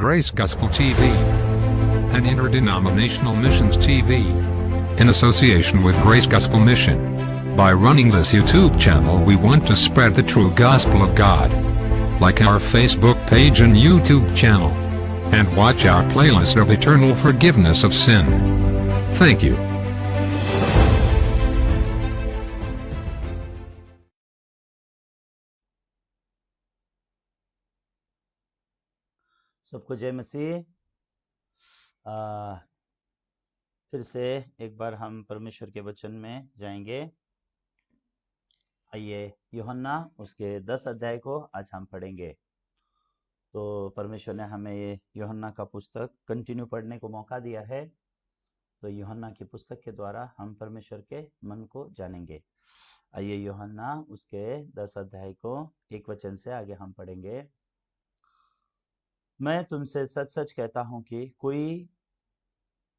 Grace Gospel TV, an interdenominational missions TV, in association with Grace Gospel Mission. By running this YouTube channel, we want to spread the true gospel of God. Like our Facebook page and YouTube channel, and watch our playlist of eternal forgiveness of sin. Thank you. सबको जय मसीह। फिर से एक बार हम परमेश्वर के वचन में जाएंगे। आइए यूहन्ना उसके 10 अध्याय को आज हम पढ़ेंगे। तो परमेश्वर ने हमें ये यूहन्ना का पुस्तक कंटिन्यू पढ़ने को मौका दिया है। तो यूहन्ना की पुस्तक के द्वारा हम परमेश्वर के मन को जानेंगे। आइए यूहन्ना उसके 10 अध्याय को एक वचन से आगे हम पढ़ेंगे। मैं तुमसे सच सच कहता हूं कि कोई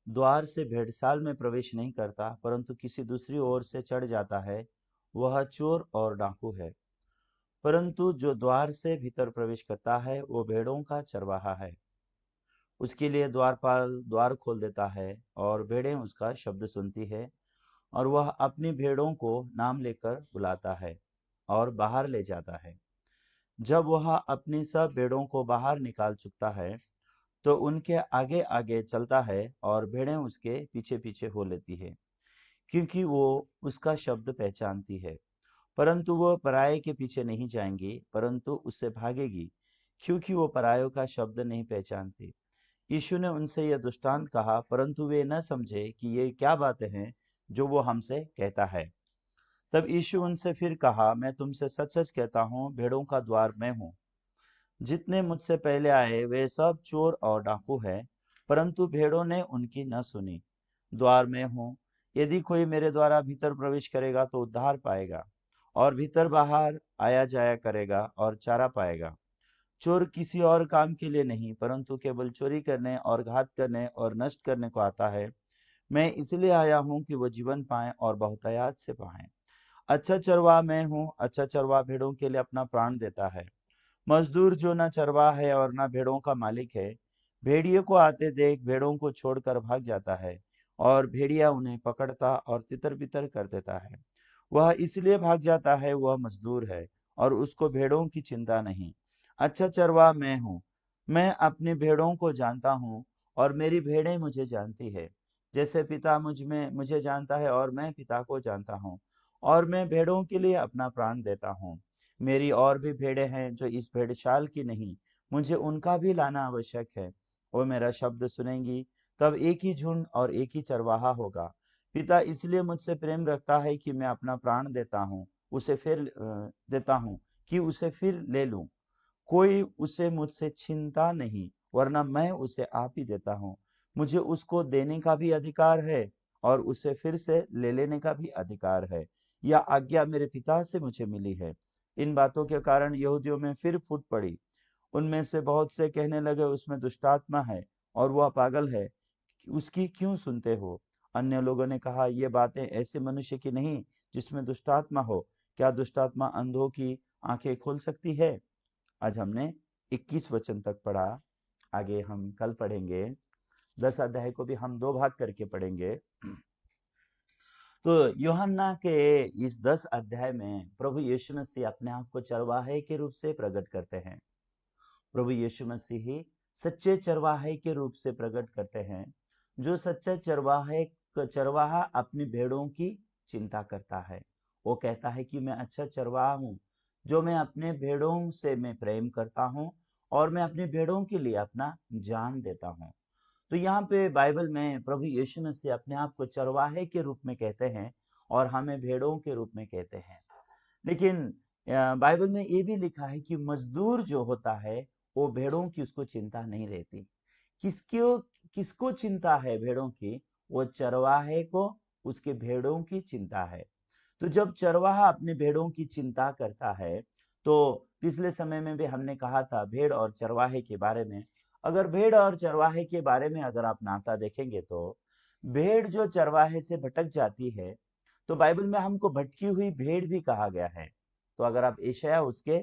द्वार से भेड़शाल में प्रवेश नहीं करता, परंतु किसी दूसरी ओर से चढ़ जाता है, वह चोर और डाकू है। परंतु जो द्वार से भीतर प्रवेश करता है, वो भेड़ों का चरवाहा है। उसके लिए द्वारपाल द्वार खोल देता है और भेड़ें उसका शब्द सुनती है, और वह अपनी भेड़ों को नाम लेकर बुलाता है और बाहर ले जाता है। जब वह अपनी सब भेड़ों को बाहर निकाल चुकता है, तो उनके आगे आगे चलता है और भेड़ें उसके पीछे पीछे हो लेती है, क्योंकि वो उसका शब्द पहचानती है। परंतु वो पराये के पीछे नहीं जाएंगी, परंतु उससे भागेगी, क्योंकि वो परायों का शब्द नहीं पहचानती। यीशु ने उनसे यह दृष्टांत कहा, परंतु वे न समझे कि ये क्या बातें हैं जो वो हमसे कहता है। तब यीशु उनसे फिर कहा, मैं तुमसे सच सच कहता हूँ, भेड़ों का द्वार मैं हूँ। जितने मुझसे पहले आए वे सब चोर और डाकू है, परंतु भेड़ों ने उनकी न सुनी। द्वार मैं हूँ, यदि कोई मेरे द्वारा भीतर प्रवेश करेगा तो उद्धार पाएगा, और भीतर बाहर आया जाया करेगा और चारा पाएगा। चोर किसी और काम के लिए नहीं, परंतु केवल चोरी करने और घात करने और नष्ट करने को आता है। मैं इसलिए आया हूँ कि वो जीवन पाएं और बहुतायत से पाएं। अच्छा चरवाहा मैं हूँ, अच्छा चरवाहा भेड़ों के लिए अपना प्राण देता है। मजदूर जो न चरवाहा है और न भेड़ों का मालिक है, भेड़िए को आते देख भेड़ों को छोड़कर भाग जाता है, और भेड़िया उन्हें पकड़ता और तितर बितर कर देता है। वह इसलिए भाग जाता है, वह मजदूर है और उसको भेड़ों की चिंता नहीं। अच्छा चरवाहा मैं हूँ, मैं अपनी भेड़ों को जानता हूँ और मेरी भेड़ें मुझे जानती है। जैसे पिता मुझे जानता है और मैं पिता को जानता हूँ, और मैं भेड़ों के लिए अपना प्राण देता हूँ। मेरी और भी भेड़ें हैं जो इस भेड़शाल की नहीं, मुझे उनका भी लाना आवश्यक है। वो मेरा शब्द सुनेंगी, तब एक ही झुंड और एक ही चरवाहा होगा। पिता इसलिए मुझसे प्रेम रखता है कि मैं अपना प्राण देता हूँ कि उसे फिर ले लूं। कोई उसे मुझसे छीनता नहीं, वरना मैं उसे आप ही देता हूँ। मुझे उसको देने का भी अधिकार है और उसे फिर से ले लेने का भी अधिकार है। यह आज्ञा मेरे पिता से मुझे मिली है। इन बातों के कारण यहूदियों में फिर फूट पड़ी। उनमें से बहुत से कहने लगे, उसमें दुष्टात्मा है और वह पागल है, उसकी क्यों सुनते हो? अन्य लोगों ने कहा, ये बातें ऐसे मनुष्य की नहीं जिसमें दुष्टात्मा हो। क्या दुष्टात्मा अंधों की आंखें खोल सकती है? आज हमने 21 वचन तक पढ़ा। आगे हम कल पढ़ेंगे। 10 अध्याय को भी हम 2 भाग करके पढ़ेंगे। तो यूहन्ना के इस 10 अध्याय में प्रभु यीशु मसीह अपने आप को चरवाहे के रूप से प्रकट करते हैं। प्रभु यीशु मसीह ही सच्चे चरवाहे के रूप से प्रकट करते हैं। जो सच्चा चरवाहा अपनी भेड़ों की चिंता करता है। वो कहता है कि मैं अच्छा चरवाहा हूँ, जो मैं अपने भेड़ों से मैं प्रेम करता हूँ और मैं अपनी भेड़ों के लिए अपना जान देता हूँ। तो यहाँ पे बाइबल में प्रभु यीशु मसीह अपने आप को चरवाहे के रूप में कहते हैं और हमें भेड़ों के रूप में कहते हैं। लेकिन बाइबल में ये भी लिखा है कि मजदूर जो होता है वो भेड़ों की उसको चिंता नहीं रहती। किसको चिंता है भेड़ों की? वो चरवाहे को उसके भेड़ों की चिंता है। तो जब चरवाहा अपने भेड़ों की चिंता करता है, तो पिछले समय में भी हमने कहा था भेड़ और चरवाहे के बारे में। अगर भेड़ और चरवाहे के बारे में अगर आप नाता देखेंगे, तो भेड़ जो चरवाहे से भटक जाती है, तो बाइबल में हमको भटकी हुई भेड़ भी कहा गया है। तो अगर आप यशायाह उसके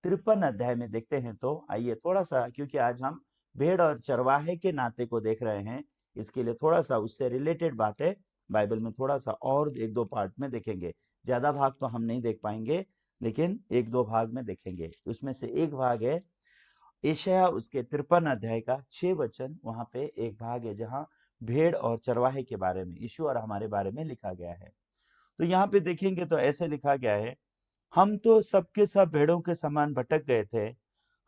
53 अध्याय में देखते हैं तो आइए थोड़ा सा, क्योंकि आज हम भेड़ और चरवाहे के नाते को देख रहे हैं, इसके लिए थोड़ा सा उससे रिलेटेड बातें बाइबल में थोड़ा सा और एक दो पार्ट में देखेंगे। ज्यादा भाग तो हम नहीं देख पाएंगे, लेकिन एक दो भाग में देखेंगे। उसमें से एक भाग है यशायाह उसके 53 अध्याय का 6 वचन। वहां पे एक भाग है जहां भेड़ और चरवाहे के बारे में, यीशु और हमारे बारे में लिखा गया है। तो यहाँ पे देखेंगे तो ऐसे लिखा गया है, हम तो सबके सब भेड़ों के समान भटक गए थे,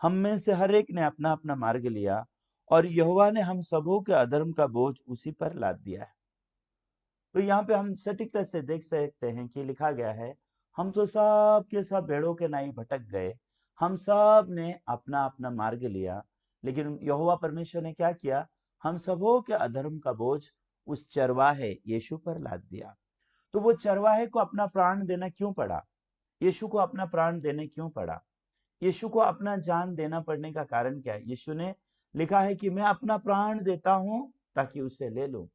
हम में से हर एक ने अपना अपना मार्ग लिया, और यहोवा ने हम सबों के अधर्म का बोझ उसी पर लाद दिया है। तो यहाँ पे हम सटीकता से देख सकते हैं कि लिखा गया है, हम तो सब के सब भेड़ों के नाई भटक गए, हम सब ने अपना अपना मार्ग लिया, लेकिन यहोवा परमेश्वर ने क्या किया, हम सबों के अधर्म का बोझ उस चरवाहे यीशु पर लाद दिया। तो वो चरवाहे को अपना प्राण देना क्यों पड़ा? यीशु को अपना प्राण देने क्यों पड़ा? यीशु को अपना जान देना पड़ने का कारण क्या है? यीशु ने लिखा है कि मैं अपना प्राण देता हूं ताकि उसे ले लूं।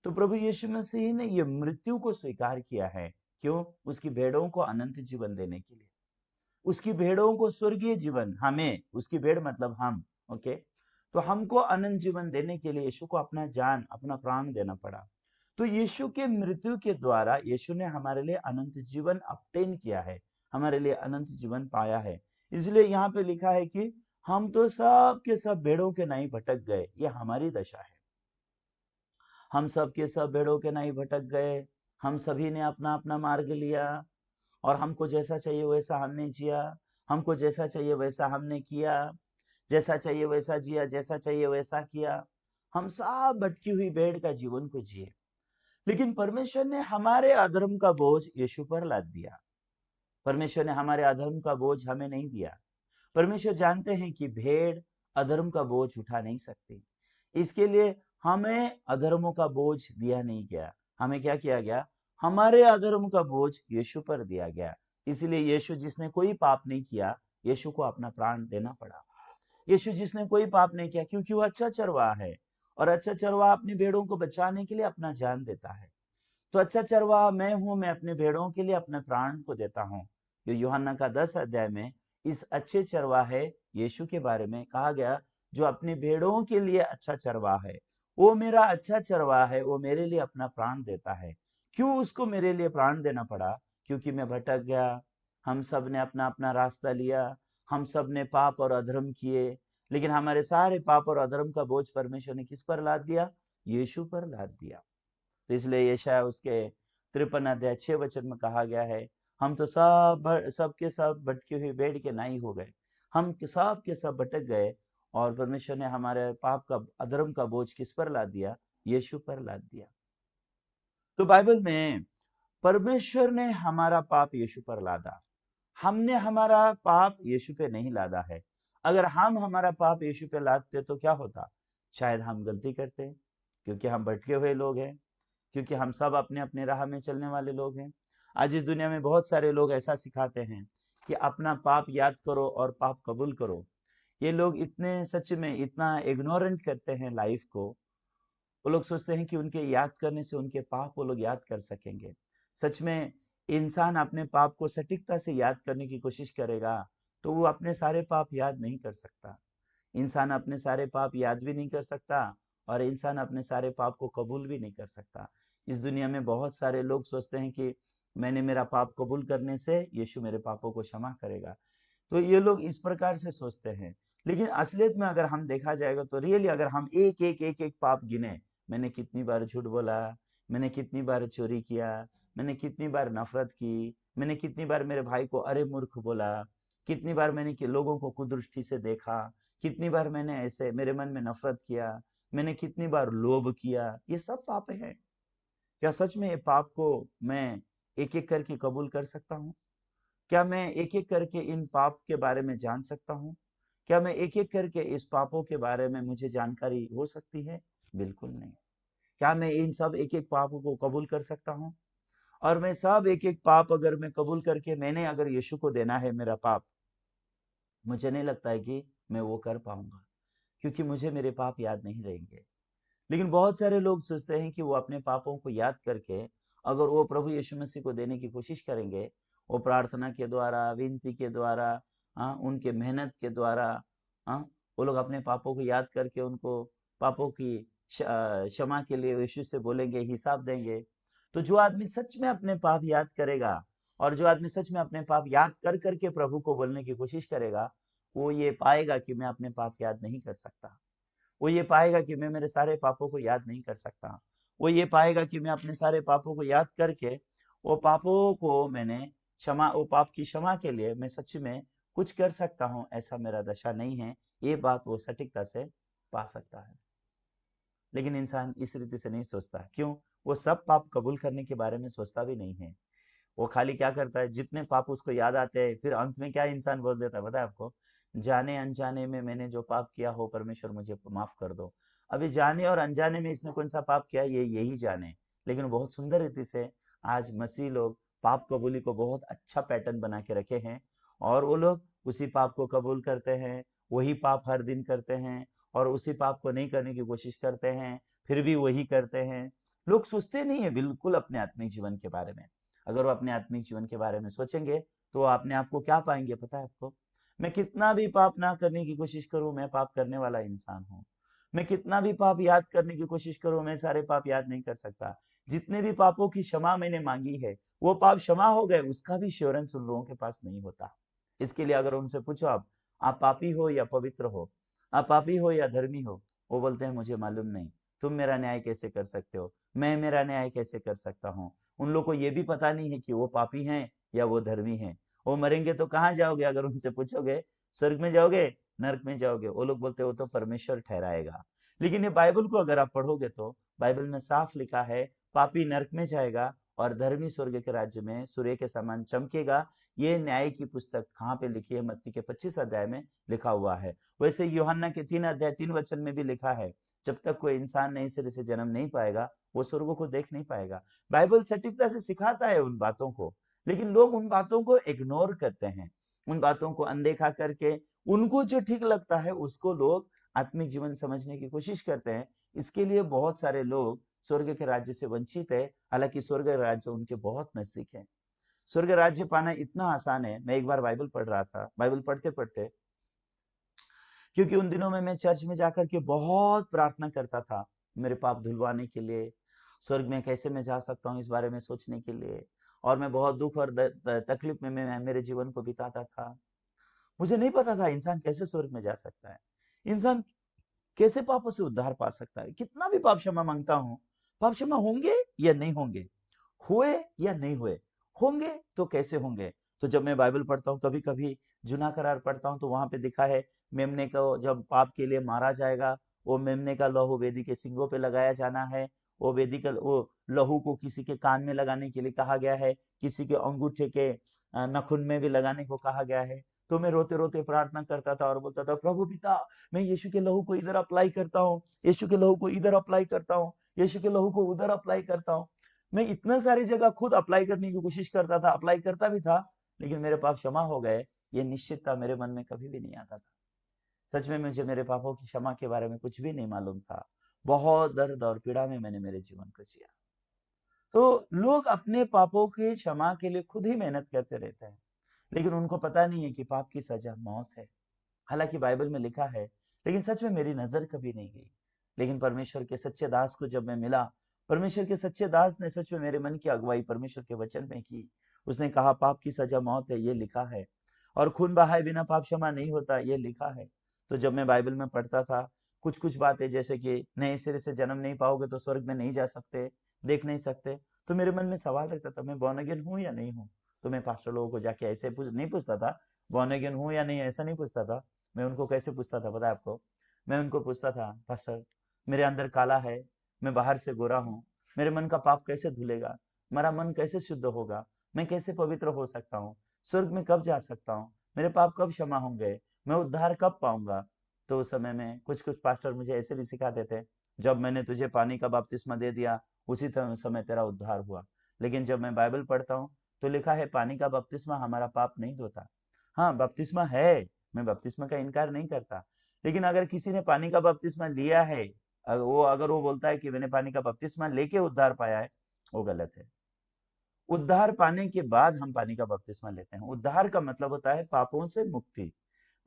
तो प्रभु यीशु मसीह ने ये मृत्यु को स्वीकार किया है। क्यों? उसकी भेड़ों को अनंत जीवन देने के लिए, उसकी भेड़ों को स्वर्गीय जीवन, हमें, उसकी भेड़ मतलब हम, ओके, तो हमको अनंत जीवन देने के लिए यीशु को अपना जान, अपना प्राण देना पड़ा। तो यीशु के मृत्यु के द्वारा यीशु ने हमारे लिए अनंत जीवन ऑब्टेन किया है, हमारे लिए अनंत जीवन पाया है। इसलिए यहाँ पे लिखा है कि हम तो सब के सब भेड़ों के नाई भटक गए। ये हमारी दशा है, हम सब के सब भेड़ों के नाई भटक गए, हम सभी ने अपना अपना मार्ग लिया, और हमको जैसा चाहिए वैसा हमने जिया, हमको जैसा चाहिए वैसा हमने किया, जैसा चाहिए वैसा जिया, जैसा चाहिए वैसा किया। हम सब भटकी हुई भेड़ का जीवन को जिए, लेकिन परमेश्वर ने हमारे अधर्म का बोझ यीशु पर लाद दिया। परमेश्वर ने हमारे अधर्म का बोझ हमें नहीं दिया। परमेश्वर जानते हैं कि भेड़ अधर्म का बोझ उठा नहीं सकती, इसके लिए हमें अधर्मों का बोझ दिया नहीं गया। हमें क्या किया गया? हमारे अधर्म का बोझ यीशु पर दिया गया। इसलिए यीशु जिसने कोई पाप नहीं किया, यीशु को अपना प्राण देना पड़ा। यीशु जिसने कोई पाप नहीं किया, क्योंकि वो अच्छा चरवाहा है, और अच्छा चरवाहा अपनी भेड़ों को बचाने के लिए अपना जान देता है। तो अच्छा चरवाहा मैं हूं, मैं अपने भेड़ों के लिए अपने प्राण को देता हूं। यूहन्ना का 10 अध्याय में इस अच्छे चरवाहे यीशु के बारे में कहा गया, जो अपनी भेड़ों के लिए अच्छा चरवाहा है। वो मेरा अच्छा चरवाहा है, वो मेरे लिए अपना प्राण देता है। क्यों उसको मेरे लिए प्राण देना पड़ा? क्योंकि मैं भटक गया, हम सब ने अपना अपना रास्ता लिया, हम सब ने पाप और अधर्म किए, लेकिन हमारे सारे पाप और अधर्म का बोझ परमेश्वर ने किस पर लाद दिया? यीशु पर लाद दिया। तो इसलिए यशायाह उसके 53 अध्याय 6 वचन में कहा गया है, हम तो सब के सब भटकी हुई भेड़ के नाई हो गए, हम सब के सब भटक गए, और परमेश्वर ने हमारे पाप का, अधर्म का बोझ किस पर लाद दिया? यीशु पर लाद दिया। तो बाइबल में परमेश्वर ने हमारा पाप यीशु पर लादा, हमने हमारा पाप यीशु पे नहीं लादा है। अगर हम हमारा पाप यीशु पे लादते तो क्या होता? शायद हम गलती करते, क्योंकि हम भटके हुए लोग हैं, क्योंकि हम सब अपने अपने राह में चलने वाले लोग हैं। आज इस दुनिया में बहुत सारे लोग ऐसा सिखाते हैं कि अपना पाप याद करो और पाप कबूल करो। ये लोग इतने, सच में इतना इग्नोरेंट करते हैं लाइफ को। वो लोग सोचते हैं कि उनके याद करने से उनके पाप वो लोग याद कर सकेंगे। सच में इंसान अपने पाप को सटीकता से याद करने की कोशिश करेगा तो वो अपने सारे पाप याद नहीं कर सकता। इंसान अपने सारे पाप याद भी नहीं कर सकता, और इंसान अपने सारे पाप को कबूल भी नहीं कर सकता। इस दुनिया में बहुत सारे लोग सोचते हैं कि मैंने मेरा पाप कबूल करने से यीशु मेरे पापों को क्षमा करेगा। तो ये लोग इस प्रकार से सोचते हैं, लेकिन असलियत में अगर हम देखा जाएगा तो रियली अगर हम एक एक एक एक पाप गिने, मैंने कितनी बार झूठ बोला, मैंने कितनी बार चोरी किया, मैंने कितनी बार नफरत की, मैंने कितनी बार मेरे भाई को अरे मूर्ख बोला, कितनी बार मैंने लोगों को कुदृष्टि से देखा, कितनी बार मैंने ऐसे मेरे मन में नफरत किया, मैंने कितनी बार लोभ किया, ये सब पाप है। क्या सच में ये पाप को मैं एक एक करके कबूल कर सकता हूँ? क्या मैं एक एक करके इन पाप के बारे में जान सकता हूँ? क्या मैं एक एक करके इस पापों के बारे में मुझे जानकारी हो सकती है? बिल्कुल नहीं। क्या मैं इन सब एक एक पापों को कबूल कर सकता हूँ? और मैं सब एक एक पाप अगर मैं कबूल करके मैंने अगर यीशु को देना है मेरा पाप, मुझे नहीं लगता है कि मैं वो कर पाऊंगा, क्योंकि मुझे मेरे पाप याद नहीं रहेंगे। लेकिन बहुत सारे लोग सोचते हैं कि वो अपने पापों को याद करके अगर वो प्रभु यीशु मसीह को देने की कोशिश करेंगे, वो प्रार्थना के द्वारा, विनती के द्वारा, उनके मेहनत के द्वारा वो लोग अपने पापों को याद करके उनको पापों की क्षमा के लिए यीशु से बोलेंगे, हिसाब देंगे। तो जो आदमी सच में अपने पाप याद करेगा और जो आदमी सच में अपने पाप याद कर करके प्रभु को बोलने की कोशिश करेगा, वो ये पाएगा कि मैं अपने पाप याद नहीं कर सकता। वो ये पाएगा कि मैं मेरे सारे पापों को याद नहीं कर सकता। वो ये पाएगा कि मैं अपने सारे पापों को याद करके वो पापों को मैंने वो पाप की क्षमा के लिए मैं सच में कुछ कर सकता हूँ, ऐसा मेरा दशा नहीं है। ये बात वो सटीकता से पा सकता है। लेकिन इंसान इस रीति से नहीं सोचता। क्यों? वो सब पाप कबूल करने के बारे में सोचता भी नहीं है। वो खाली क्या करता है, जितने पाप उसको याद आते हैं, फिर अंत में क्या इंसान बोल देता है पता है आपको? जाने अनजाने में मैंने जो पाप किया हो, परमेश्वर मुझे माफ कर दो। अभी जाने और अनजाने में इसने कौन सा पाप किया, ये यही जाने। लेकिन बहुत सुंदर रीति से आज मसीह लोग पाप कबूली को बहुत अच्छा पैटर्न बना के रखे हैं, और वो लोग उसी पाप को कबूल करते हैं, वही पाप हर दिन करते हैं, और उसी पाप को नहीं करने की कोशिश करते हैं, फिर भी वही करते हैं। लोग सोचते नहीं है बिल्कुल अपने आत्मिक जीवन के बारे में। अगर वो अपने आत्मिक जीवन के बारे में सोचेंगे तो अपने आप को क्या पाएंगे पता है आपको? मैं कितना भी पाप ना करने की कोशिश करूं, मैं पाप करने वाला इंसान हूं। मैं कितना भी पाप याद करने की कोशिश करूं, मैं सारे पाप याद नहीं कर सकता। जितने भी पापों की क्षमा मैंने मांगी है, वो पाप क्षमा हो गए, उसका भी श्योरेंस उन लोगों के पास नहीं होता। इसके लिए अगर उनसे पूछो आप पापी हो या पवित्र हो, आप पापी हो या धर्मी हो, वो बोलते हैं मुझे मालूम नहीं। तुम मेरा न्याय कैसे कर सकते हो? मैं मेरा न्याय कैसे कर सकता हूँ? उन लोग को ये भी पता नहीं है कि वो पापी हैं या वो धर्मी हैं। वो मरेंगे तो कहाँ जाओगे? अगर उनसे पूछोगे स्वर्ग में जाओगे, नरक में जाओगे, वो लोग बोलते हो तो परमेश्वर ठहराएगा। लेकिन ये बाइबल को अगर आप पढ़ोगे तो बाइबल में साफ लिखा है, पापी नरक में जाएगा और धर्मी स्वर्ग के राज्य में सूर्य के समान चमकेगा। ये न्याय की पुस्तक कहाँ पे लिखी है? मत्ती के 25 अध्याय में लिखा हुआ है। वैसे यूहन्ना के 3 अध्याय 3 वचन में भी लिखा है, जब तक कोई इंसान नए सिरे से जन्म नहीं पाएगा, वो स्वर्ग को देख नहीं पाएगा। बाइबल सटीकता से सिखाता है उन बातों को, लेकिन लोग उन बातों को इग्नोर करते हैं। उन बातों को अनदेखा करके उनको जो ठीक लगता है उसको लोग आत्मिक जीवन समझने की कोशिश करते हैं। इसके लिए बहुत सारे लोग स्वर्ग के राज्य से वंचित है, हालांकि स्वर्ग राज्य उनके बहुत नजदीक है। स्वर्ग राज्य पाना इतना आसान है। मैं एक बार बाइबल पढ़ रहा था, बाइबल पढ़ते पढ़ते, क्योंकि उन दिनों में मैं चर्च में जाकर के बहुत प्रार्थना करता था मेरे पाप धुलवाने के लिए, स्वर्ग में कैसे मैं जा सकता हूँ इस बारे में सोचने के लिए। और मैं बहुत दुख और तकलीफ में मैं मेरे जीवन को बिताता था। मुझे नहीं पता था इंसान कैसे स्वर्ग में जा सकता है, इंसान कैसे पापों से उद्धार पा सकता है। कितना भी पाप क्षमा मांगता हूँ, पाप क्षमा होंगे या नहीं होंगे, हुए या नहीं हुए, होंगे तो कैसे होंगे? तो जब मैं बाइबल पढ़ता हूँ, कभी कभी जुना करार पढ़ता हूँ, तो वहां पे लिखा है मेमने को जब पाप के लिए मारा जाएगा, वो मेमने का लहू वेदी के सिंगों पे लगाया जाना है। वो वेदी का वो लहू को किसी के कान में लगाने के लिए कहा गया है, किसी के अंगूठे के नखुन में भी लगाने को कहा गया है। तो मैं रोते रोते प्रार्थना करता था और बोलता था, प्रभु पिता, मैं यीशु के लहू को इधर अप्लाई करता हूँ, यीशु के लहू को इधर अप्लाई करता हूँ, यीशु के लहू को उधर अप्लाई करता हूँ। मैं इतना सारी जगह खुद अप्लाई करने की कोशिश करता था, अप्लाई करता भी था, लेकिन मेरे पाप क्षमा हो गए, ये निश्चितता मेरे मन में कभी भी नहीं आता था। सच में मुझे मेरे पापों की क्षमा के बारे में कुछ भी नहीं मालूम था। बहुत दर्द और पीड़ा में मैंने मेरे जीवन को जिया। तो लोग अपने पापों की क्षमा के लिए खुद ही मेहनत करते रहते हैं, लेकिन उनको पता नहीं है कि पाप की सजा मौत है। हालांकि बाइबल में लिखा है, लेकिन सच में मेरी नजर कभी नहीं गई। लेकिन परमेश्वर के सच्चे दास को जब मैं मिला, परमेश्वर के सच्चे दास ने सच में मेरे मन की अगुवाई परमेश्वर के वचन में की। उसने कहा पाप की सजा मौत है, ये लिखा है, और खून बहाए बिना पाप क्षमा नहीं होता, ये लिखा है। तो जब मैं बाइबल में पढ़ता था, कुछ कुछ बातें जैसे कि नए सिरे से जन्म नहीं पाओगे तो स्वर्ग में नहीं जा सकते, देख नहीं सकते, तो मेरे मन में सवाल रहता था, मैं बॉर्न अगेन हूँ या नहीं हूँ? तो मैं पास्टर लोगों को जाके ऐसे नहीं पूछता था, बॉर्न अगेन हूँ या नहीं, ऐसा नहीं पूछता था। मैं उनको कैसे पूछता था पता है आपको? मैं उनको पूछता था, पास्टर मेरे अंदर काला है, मैं बाहर से गोरा हूँ, मेरे मन का पाप कैसे धुलेगा? मेरा मन कैसे शुद्ध होगा? मैं कैसे पवित्र हो सकता हूँ? स्वर्ग में कब जा सकता हूँ? मेरे पाप कब क्षमा होंगे? मैं उद्धार कब पाऊंगा? तो उस समय में कुछ कुछ पास्टर मुझे ऐसे भी सिखाते थे, जब मैंने तुझे पानी का बपतिस्मा दे दिया, उसी समय तेरा उद्धार हुआ। लेकिन जब मैं बाइबल पढ़ता हूँ तो लिखा है पानी का बपतिस्मा हमारा पाप नहीं धोता। हाँ, बपतिस्मा है, मैं बपतिस्मा का इनकार नहीं करता, लेकिन अगर किसी ने पानी का बपतिस्मा लिया है, अगर वो बोलता है कि मैंने पानी का बपतिस्मा लेके उद्धार पाया है, वो गलत है। उद्धार पाने के बाद हम पानी का बपतिस्मा लेते हैं। उद्धार का मतलब होता है पापों से मुक्ति।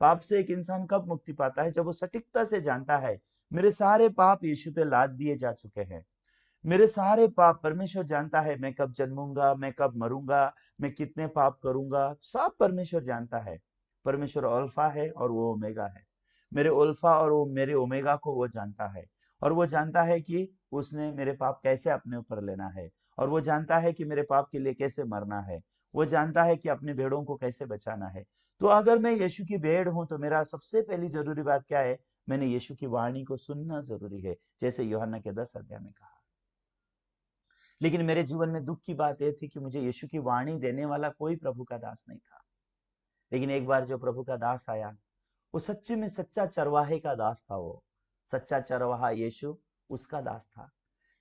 पाप से एक इंसान कब मुक्ति पाता है? जब वो सटीकता से जानता है मेरे सारे पाप यीशु पे लाद दिए जा चुके हैं। मेरे सारे पाप परमेश्वर जानता है, मैं कब जन्मूंगा, मैं कब मरूंगा, मैं कितने पाप करूंगा, सब परमेश्वर जानता है। परमेश्वर अल्फा है और वो ओमेगा है। मेरे अल्फा और वो मेरे ओमेगा को वो जानता है, और वो जानता है कि उसने मेरे पाप कैसे अपने ऊपर लेना है, और वो जानता है कि मेरे पाप के लिए कैसे मरना है। वो जानता है कि अपने भेड़ों को कैसे बचाना है। तो अगर मैं यीशु की भेड़ हूं तो मेरा सबसे पहली जरूरी बात क्या है? मैंने यीशु की वाणी को सुनना जरूरी है, जैसे यूहन्ना के 10 अध्याय में कहा। लेकिन मेरे जीवन में दुख की बात यह थी कि मुझे यीशु की वाणी देने वाला कोई प्रभु का दास नहीं था। लेकिन एक बार जो प्रभु का दास आया, वो सच्चे में सच्चा चरवाहे का दास था। वो सच्चा चरवाहा यीशु उसका दास था।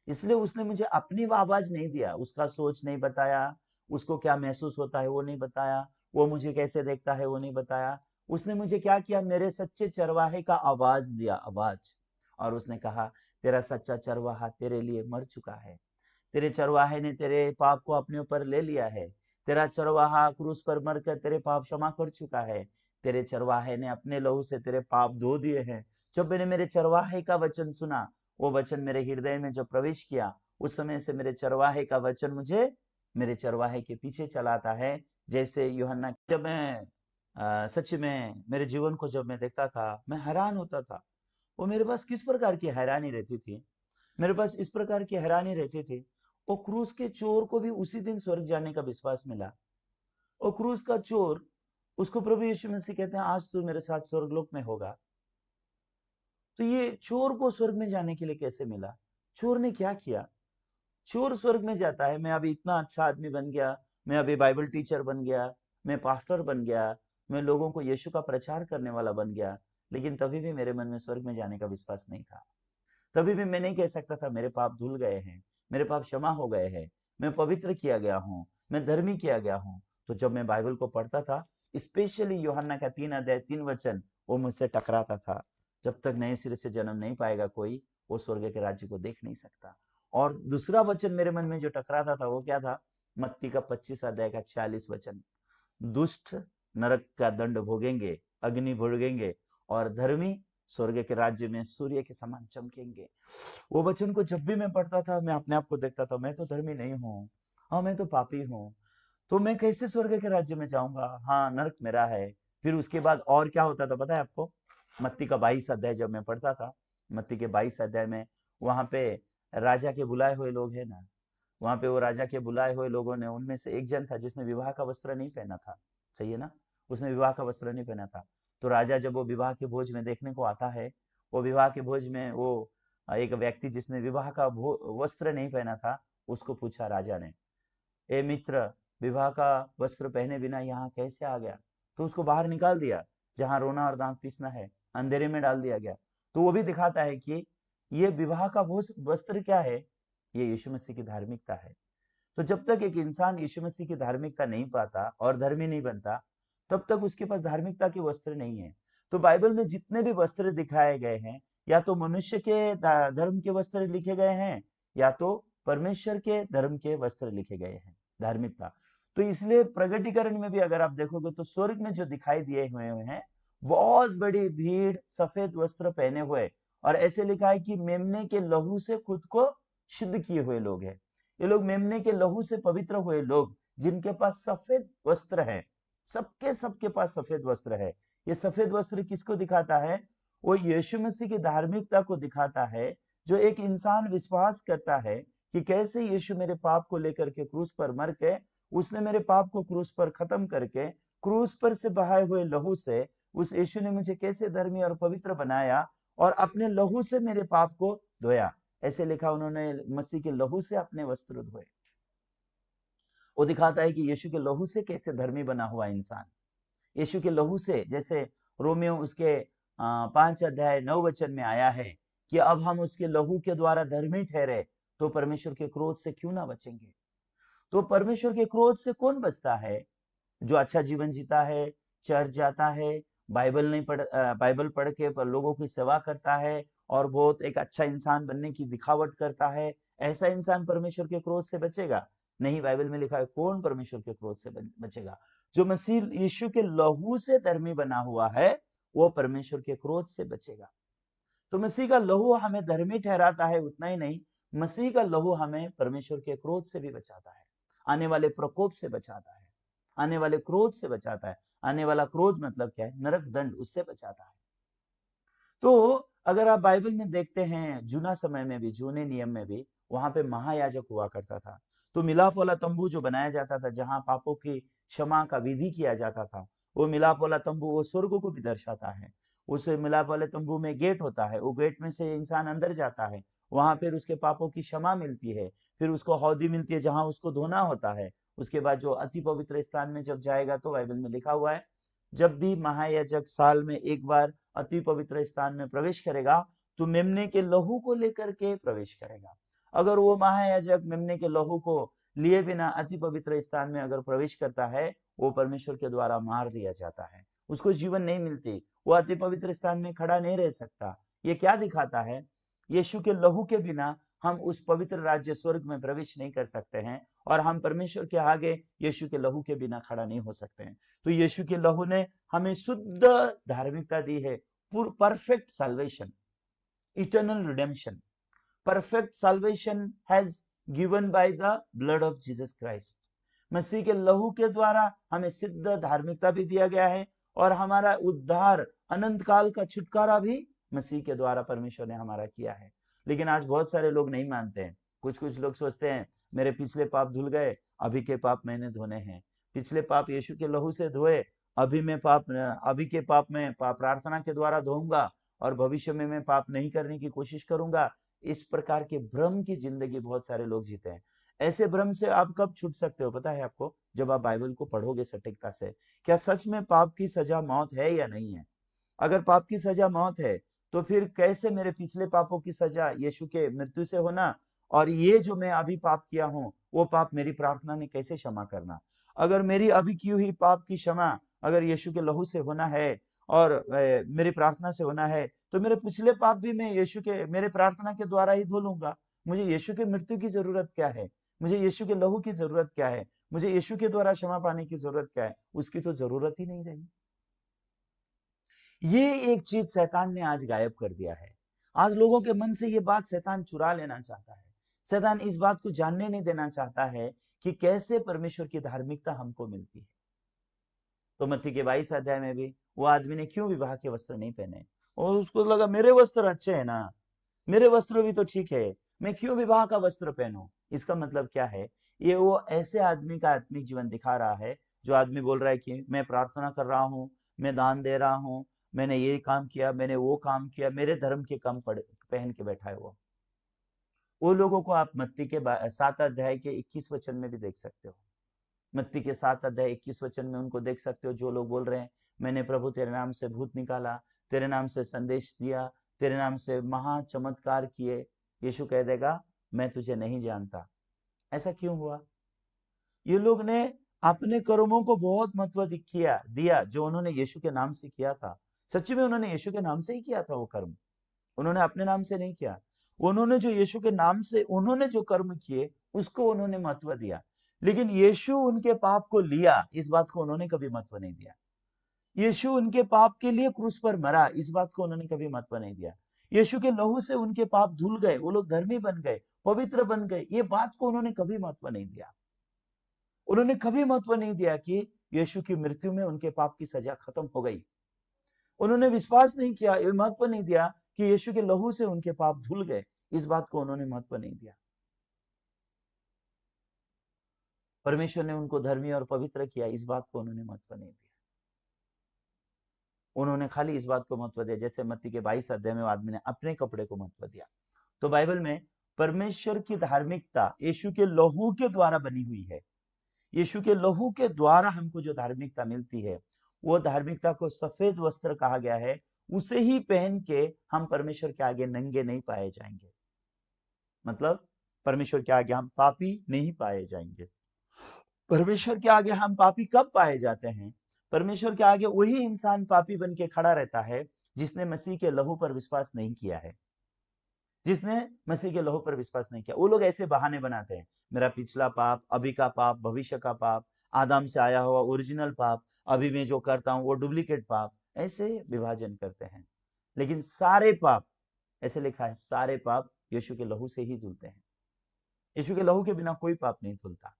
इसलिए उसने मुझे अपनी आवाज नहीं दिया, उसका सोच नहीं बताया, उसको क्या महसूस होता है वो नहीं बताया, वो मुझे कैसे देखता है वो नहीं बताया। उसने मुझे क्या किया? मेरे सच्चे चरवाहे का आवाज दिया, आवाज। और उसने कहा, तेरा सच्चा चरवाहा तेरे लिए मर चुका है। तेरे चरवाहे ने तेरे पाप को अपने ऊपर ले लिया है। तेरा चरवाहा क्रूस पर मरकर तेरे पाप क्षमा कर चुका है। तेरे चरवाहे ने अपने लहू से तेरे पाप धो दिए हैं। जब मैंने मेरे चरवाहे का वचन सुना, वो वचन मेरे हृदय में जब प्रवेश किया, उस समय से मेरे चरवाहे का वचन मुझे मेरे चरवाहे के पीछे चलाता है। जैसे यूहन्ना, जब मैं सच में मेरे जीवन को जब मैं देखता था, मैं हैरान होता था। वो मेरे पास किस प्रकार की हैरानी रहती थी? मेरे पास इस प्रकार की हैरानी रहती थी, वो क्रूस के चोर को भी उसी दिन स्वर्ग जाने का विश्वास मिला। और क्रूस का चोर, उसको प्रभु यीशु मसीह कहते हैं, आज तू मेरे साथ स्वर्गलोक में होगा। तो ये चोर को स्वर्ग में जाने के लिए कैसे मिला? चोर ने क्या किया? चोर स्वर्ग में जाता है, मैं अभी इतना अच्छा आदमी बन गया, मैं अभी बाइबल टीचर बन गया, मैं पास्टर बन गया, मैं लोगों को यीशु का प्रचार करने वाला बन गया, लेकिन तभी भी मेरे मन में स्वर्ग में जाने का विश्वास नहीं था। तभी भी मैं नहीं कह सकता था मेरे पाप धुल गए हैं, मेरे पाप क्षमा हो गए हैं, मैं पवित्र किया गया हूँ, मैं धर्मी किया गया हूँ। तो जब मैं बाइबल को पढ़ता था, स्पेशली यूहन्ना का 3 अध्याय 3 वचन, वो मुझसे टकराता था। जब तक नए सिरे से जन्म नहीं पाएगा कोई, वो स्वर्ग के राज्य को देख नहीं सकता। और दूसरा वचन मेरे मन में जो टकराता था वो क्या था? मत्ती का 25 अध्याय का 46 वचन, दुष्ट नरक का दंड भोगेंगे, अग्नि भोगेंगे, और धर्मी स्वर्ग के राज्य में सूर्य के समान चमकेंगे। वो वचन को जब भी मैं पढ़ता था, मैं अपने आप को देखता था, मैं तो धर्मी नहीं हूँ, हाँ मैं तो पापी हूँ, तो मैं कैसे स्वर्ग के राज्य में जाऊंगा? हाँ, नरक मेरा है। फिर उसके बाद और क्या होता था पता है आपको? मत्ती का 22 अध्याय जब मैं पढ़ता था, मत्ती के 22 अध्याय में, वहां पे राजा के बुलाए हुए लोग है ना, वहां पे वो राजा के बुलाए हुए लोगों ने, उनमें से एक जन था जिसने विवाह का वस्त्र नहीं पहना था। सही है ना? उसने विवाह का वस्त्र नहीं पहना था। तो राजा जब वो विवाह के भोज में देखने को आता है, वो विवाह के भोज में वो एक व्यक्ति जिसने विवाह का वस्त्र नहीं पहना था, उसको पूछा राजा ने, ए मित्र, विवाह का वस्त्र पहने बिना यहाँ कैसे आ गया? तो उसको बाहर निकाल दिया, जहां रोना और दांत पीसना है, अंधेरे में डाल दिया गया। तो वो भी दिखाता है कि ये विवाह का वस्त्र क्या है? ये यीशु मसीह की धार्मिकता है। तो जब तक एक इंसान यीशु मसीह की धार्मिकता नहीं पाता और धर्मी नहीं बनता, तब तक उसके पास धार्मिकता के वस्त्र नहीं है। तो बाइबल में जितने भी वस्त्र दिखाए गए हैं, या तो मनुष्य के धर्म के वस्त्र लिखे गए हैं, या तो परमेश्वर के धर्म के वस्त्र लिखे गए हैं, धार्मिकता। तो इसलिए प्रगटीकरण में भी अगर आप देखोगे तो स्वर्ग में जो दिखाई दिए हुए हैं, बहुत बड़ी भीड़ सफेद वस्त्र पहने हुए, और ऐसे लिखा है कि मेमने के लहू से खुद को शुद्ध किए हुए लोग हैं। ये लोग मेमने के लहू से पवित्र हुए लोग, जिनके पास सफेद वस्त्र है। सबके पास सफेद वस्त्र है। ये सफेद वस्त्र किसको दिखाता है? वो यीशु मसीह की धार्मिकता को दिखाता है, जो एक इंसान विश्वास करता है कि कैसे यीशु मेरे पाप को लेकर के क्रूस पर मर के, उसने मेरे पाप को क्रूस पर खत्म करके, क्रूस पर से बहाए हुए लहू से उस यीशु ने मुझे कैसे धर्मी और पवित्र बनाया, और अपने लहू से मेरे पाप को धोया। ऐसे लिखा, उन्होंने मसीह के लहू से अपने वस्त्र धोए। वो दिखाता है कि यीशु के लहू से कैसे धर्मी बना हुआ इंसान, यीशु के लहू से, जैसे रोमियो उसके 5 अध्याय 9 वचन में आया है कि अब हम उसके लहू के द्वारा धर्मी ठहरे, तो परमेश्वर के क्रोध से क्यों ना बचेंगे? तो परमेश्वर के क्रोध से कौन बचता है? जो अच्छा जीवन जीता है, चर्च जाता है, बाइबल पढ़ के लोगों की सेवा करता है, और बहुत एक अच्छा इंसान बनने की दिखावट करता है, ऐसा इंसान परमेश्वर के क्रोध से बचेगा। नहीं, बाइबल में लिखा है कौन परमेश्वर के क्रोध से बचेगा? जो मसीह यीशु के लहू से धर्मी बना हुआ है वो परमेश्वर के क्रोध से बचेगा। तो मसीह का लहू हमें धर्मी ठहराता है, उतना ही नहीं, मसीह का लहू हमें परमेश्वर के क्रोध से भी बचाता है, आने वाले प्रकोप से बचाता है, आने वाले क्रोध से बचाता है। आने वाला क्रोध मतलब क्या है? नरक दंड, उससे बचाता है। तो अगर आप बाइबल में देखते हैं, जूना समय में भी, जूने नियम में भी, वहां पे महायाजक हुआ करता था। तो मिलाप वाला तंबू जो बनाया जाता था, जहां पापों की क्षमा का विधि किया जाता था, वो मिलाप वाला तंबू वो स्वर्ग को भी दर्शाता है। उस मिलाप वाले तंबू में गेट होता है, वो गेट में से इंसान अंदर जाता है, वहां फिर उसके पापों की क्षमा मिलती है, फिर उसको हौदी मिलती है जहां उसको धोना होता है। उसके बाद जो अति पवित्र स्थान में जब जाएगा, तो बाइबल में लिखा हुआ है, जब भी महायाजक साल में एक बार अति पवित्र स्थान में प्रवेश करेगा तो मेमने के लहू को लेकर के प्रवेश करेगा। अगर वो महायाजक मेमने के लहू को लिए बिना अति पवित्र स्थान में अगर प्रवेश करता है, वो परमेश्वर के द्वारा मार दिया जाता है, उसको जीवन नहीं मिलती, वो अति पवित्र स्थान में खड़ा नहीं रह सकता। ये क्या दिखाता है? यीशु के लहू के बिना हम उस पवित्र राज्य स्वर्ग में प्रवेश नहीं कर सकते हैं, और हम परमेश्वर के आगे यीशु के लहू के बिना खड़ा नहीं हो सकते हैं। तो यीशु के लहू ने हमें शुद्ध धार्मिकता दी है, perfect salvation, eternal redemption. Perfect salvation has given by the blood of Jesus Christ. मसीह के लहू के द्वारा हमें सिद्ध धार्मिकता भी दिया गया है, और हमारा उद्धार, अनंत काल का छुटकारा भी मसीह के द्वारा परमेश्वर ने हमारा किया है। लेकिन आज बहुत सारे लोग नहीं मानते हैं। कुछ लोग सोचते हैं मेरे पिछले पाप धुल गए, अभी के पाप मैंने धोने हैं। पिछले पाप यीशु के लहू से धोए, अभी के पाप में प्रार्थना के द्वारा धोऊंगा, और भविष्य में मैं पाप नहीं करने की कोशिश करूंगा। इस प्रकार के भ्रम की जिंदगी बहुत सारे लोग जीते हैं। ऐसे भ्रम से आप कब छूट सकते हो पता है आपको? जब आप बाइबल को पढ़ोगे सटीकता से। क्या सच में पाप की सजा मौत है या नहीं है? अगर पाप की सजा मौत है, तो फिर कैसे मेरे पिछले पापों की सजा यीशु के मृत्यु से होना, और ये जो मैं अभी पाप किया हूं वो पाप मेरी प्रार्थना ने कैसे क्षमा करना? अगर मेरी अभी की हुई पाप की क्षमा अगर यीशु के लहू से होना है और मेरी प्रार्थना से होना है, तो मेरे पिछले पाप भी मैं यीशु के, मेरे प्रार्थना के द्वारा ही धो लूंगा। मुझे यीशु के मृत्यु की जरूरत क्या है? मुझे यीशु के लहू की जरूरत क्या है? मुझे यीशु के द्वारा क्षमा पाने की जरूरत क्या है? उसकी तो जरूरत ही नहीं रही। ये एक चीज शैतान ने आज गायब कर दिया है। आज लोगों के मन से ये बात शैतान चुरा लेना चाहता है। शैतान इस बात को जानने नहीं देना चाहता है कि कैसे परमेश्वर की धार्मिकता हमको मिलती है। तो मत्ती के 22 अध्याय में भी वो आदमी ने क्यों विवाह के वस्त्र नहीं पहने, और उसको लगा मेरे वस्त्र अच्छे हैं ना, मेरे वस्त्र भी तो ठीक है, मैं क्यों विवाह का वस्त्र पहनूं? इसका मतलब क्या है? ये वो ऐसे आदमी का आत्मिक जीवन दिखा रहा है, जो आदमी बोल रहा है कि मैं प्रार्थना कर रहा हूँ, मैं दान दे रहा हूँ, मैंने ये काम किया, मैंने वो काम किया, मेरे धर्म के काम पहन के बैठा है वो लोगों को आप मत्ती के 7 अध्याय के 21 वचन में भी देख सकते हो। मत्ती के 7 अध्याय 21 वचन में उनको देख सकते हो, जो लोग बोल रहे हैं मैंने प्रभु तेरे नाम से भूत निकाला, तेरे नाम से संदेश दिया, तेरे नाम से महा चमत्कार किए। यीशु कह देगा मैं तुझे नहीं जानता। ऐसा क्यों हुआ? ये लोग ने अपने कर्मों को बहुत महत्व दिया जो उन्होंने यीशु के नाम से किया था। सच्ची में उन्होंने यीशु के नाम से ही किया था वो कर्म, उन्होंने अपने नाम से नहीं किया। उन्होंने जो यीशु के नाम से उन्होंने जो कर्म किए उसको उन्होंने महत्व दिया, लेकिन यीशु उनके पाप को लिया, इस बात को उन्होंने कभी महत्व नहीं दिया। यीशु उनके पाप के लिए क्रूस पर मरा, इस बात को उन्होंने कभी महत्व नहीं दिया। यीशु के लहू से उनके पाप धुल गए, वो लोग धर्मी बन गए, पवित्र बन गए, ये बात को उन्होंने कभी महत्व नहीं दिया। उन्होंने कभी महत्व नहीं दिया कि यीशु की मृत्यु में उनके पाप की सजा खत्म हो गई। उन्होंने विश्वास नहीं किया, ये महत्व नहीं दिया कि यीशु के लहू से उनके पाप धुल गए, इस बात को उन्होंने महत्व नहीं दिया। परमेश्वर ने उनको धर्मी और पवित्र किया, इस बात को उन्होंने महत्व नहीं दिया। उन्होंने खाली इस बात को महत्व दिया, जैसे मत्ती के 22 अध्याय में आदमी ने अपने कपड़े को महत्व दिया। तो बाइबल में परमेश्वर की धार्मिकता यीशु के लहू के द्वारा बनी हुई है। यीशु के लहू के द्वारा हमको जो धार्मिकता मिलती है, वो धार्मिकता को सफेद वस्त्र कहा गया है। उसे ही पहन के हम परमेश्वर के आगे नंगे नहीं पाए जाएंगे, मतलब परमेश्वर के आगे हम पापी नहीं पाए जाएंगे। परमेश्वर के आगे हम पापी कब पाए जाते हैं? परमेश्वर के आगे वही इंसान पापी बन के खड़ा रहता है जिसने मसीह के लहू पर विश्वास नहीं किया है। जिसने मसीह के लहू पर विश्वास नहीं किया। वो लोग ऐसे बहाने बनाते हैं, मेरा पिछला पाप, अभी का पाप, भविष्य का पाप, आदम से आया हुआ ओरिजिनल पाप, अभी मैं जो करता हूं वो डुप्लीकेट पाप, ऐसे विभाजन करते हैं। लेकिन सारे पाप, ऐसे लिखा है, सारे पाप यीशु के लहू से ही धुलते हैं। यीशु के लहू के बिना कोई पाप नहीं धुलता।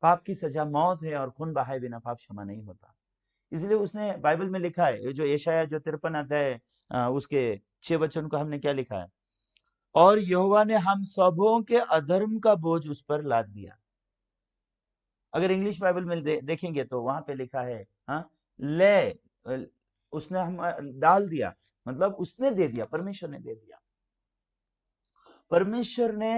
पाप की सजा मौत है और खून बहाए बिना पाप क्षमा नहीं होता। इसलिए उसने बाइबल में लिखा है, जो यशाया जो 53 अध्याय उसके 6 वचन को हमने क्या लिखा है, और यहोवा ने हम सबों के अधर्म का बोझ उस पर लाद दिया। अगर इंग्लिश बाइबल में देखेंगे तो वहां पे लिखा है, हाँ, ले, उसने हम डाल दिया, मतलब उसने दे दिया, परमेश्वर ने दे दिया। परमेश्वर ने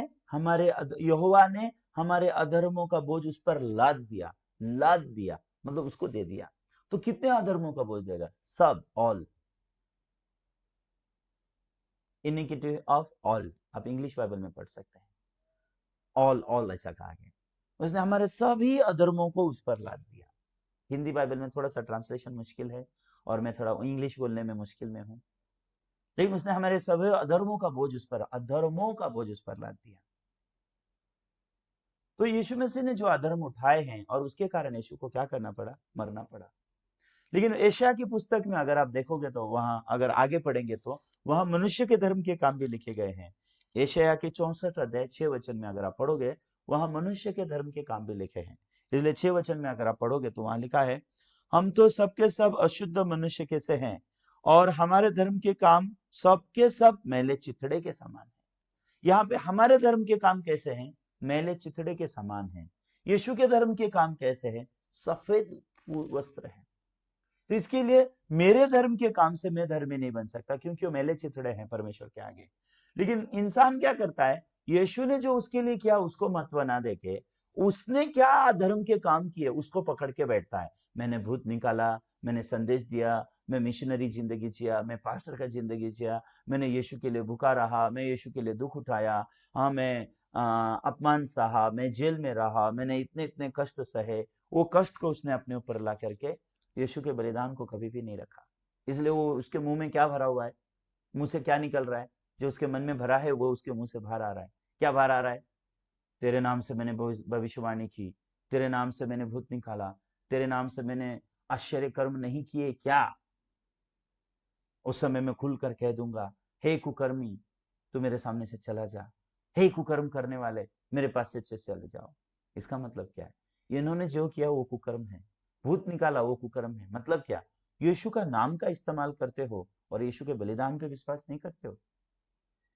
यहोवा ने हमारे अधर्मों का बोझ उस पर लाद दिया, लाद दिया मतलब उसको दे दिया। तो कितने अधर्मों का बोझ देगा? सब, ऑल, इनिक्विटी ऑफ ऑल, आप इंग्लिश बाइबल में पढ़ सकते हैं, ऑल, ऑल ऐसा कहा गया। उसने हमारे सभी अधर्मों को उस पर लाद दिया। हिंदी बाइबल में थोड़ा सा ट्रांसलेशन मुश्किल है और मैं थोड़ा इंग्लिश बोलने में मुश्किल में हूं, लेकिन उसने हमारे सभी अधर्मों का बोझ उस पर, अधर्मों का बोझ उस पर लाद दिया। तो यीशु मसीह ने जो अधर्म उठाए हैं और उसके कारण यीशु को क्या करना पड़ा? मरना पड़ा। लेकिन एशिया की पुस्तक में अगर आप देखोगे तो वहां अगर आगे पढ़ेंगे तो वहां मनुष्य के धर्म के काम भी लिखे गए हैं। एशिया के 64 अध्याय 6 वचन में अगर आप पढ़ोगे, वहां मनुष्य के धर्म के काम भी लिखे हैं। इसलिए 6 वचन में अगर आप पढ़ोगे तो वहां लिखा है, हम तो सबके सब अशुद्ध मनुष्य के से हैं और हमारे धर्म के काम सबके सब मैले चिथड़े के समान है। यहाँ पे हमारे धर्म के काम कैसे हैं? मैले चिथड़े के समान है। यीशु के धर्म के काम कैसे हैं? सफेद वस्त्र है। तो इसके लिए मेरे धर्म के काम से मैं धर्मी नहीं बन सकता, क्योंकि वो मैले चिथड़े हैं परमेश्वर के आगे। लेकिन इंसान क्या करता है? यीशु ने जो उसके लिए किया उसको महत्व ना देके, उसने क्या धर्म के काम किए उसको पकड़ के बैठता है। मैंने भूत निकाला, मैंने संदेश दिया, मैं मिशनरी जिंदगी जिया, मैं पास्टर का जिंदगी जिया, मैंने यीशु के लिए भूखा रहा, मैं यीशु के लिए दुख उठाया, हाँ, मैं अपमान सहा, मैं जेल में रहा, मैंने इतने इतने कष्ट सहे। वो कष्ट को उसने अपने ऊपर ला करके यीशु के बलिदान को कभी भी नहीं रखा। इसलिए वो उसके मुंह में क्या भरा हुआ है, मुंह से क्या निकल रहा है? जो उसके मन में भरा है वो उसके मुंह से बाहर आ रहा है। क्या बाहर आ रहा है? तेरे नाम से मैंने भविष्यवाणी की, तेरे नाम से मैंने भूत निकाला, तेरे नाम से मैंने आश्चर्य कर्म नहीं किए क्या? उस समय मैं खुलकर कह दूंगा, हे कुकर्मी, तू मेरे सामने से चला जा, हे कुकर्म करने वाले, मेरे पास से चले जाओ। इसका मतलब क्या है? इन्होंने जो किया वो कुकर्म है, भूत निकाला वो कुकर्म है। मतलब क्या? यीशु का नाम का इस्तेमाल करते हो और यीशु के बलिदान पे विश्वास नहीं करते हो।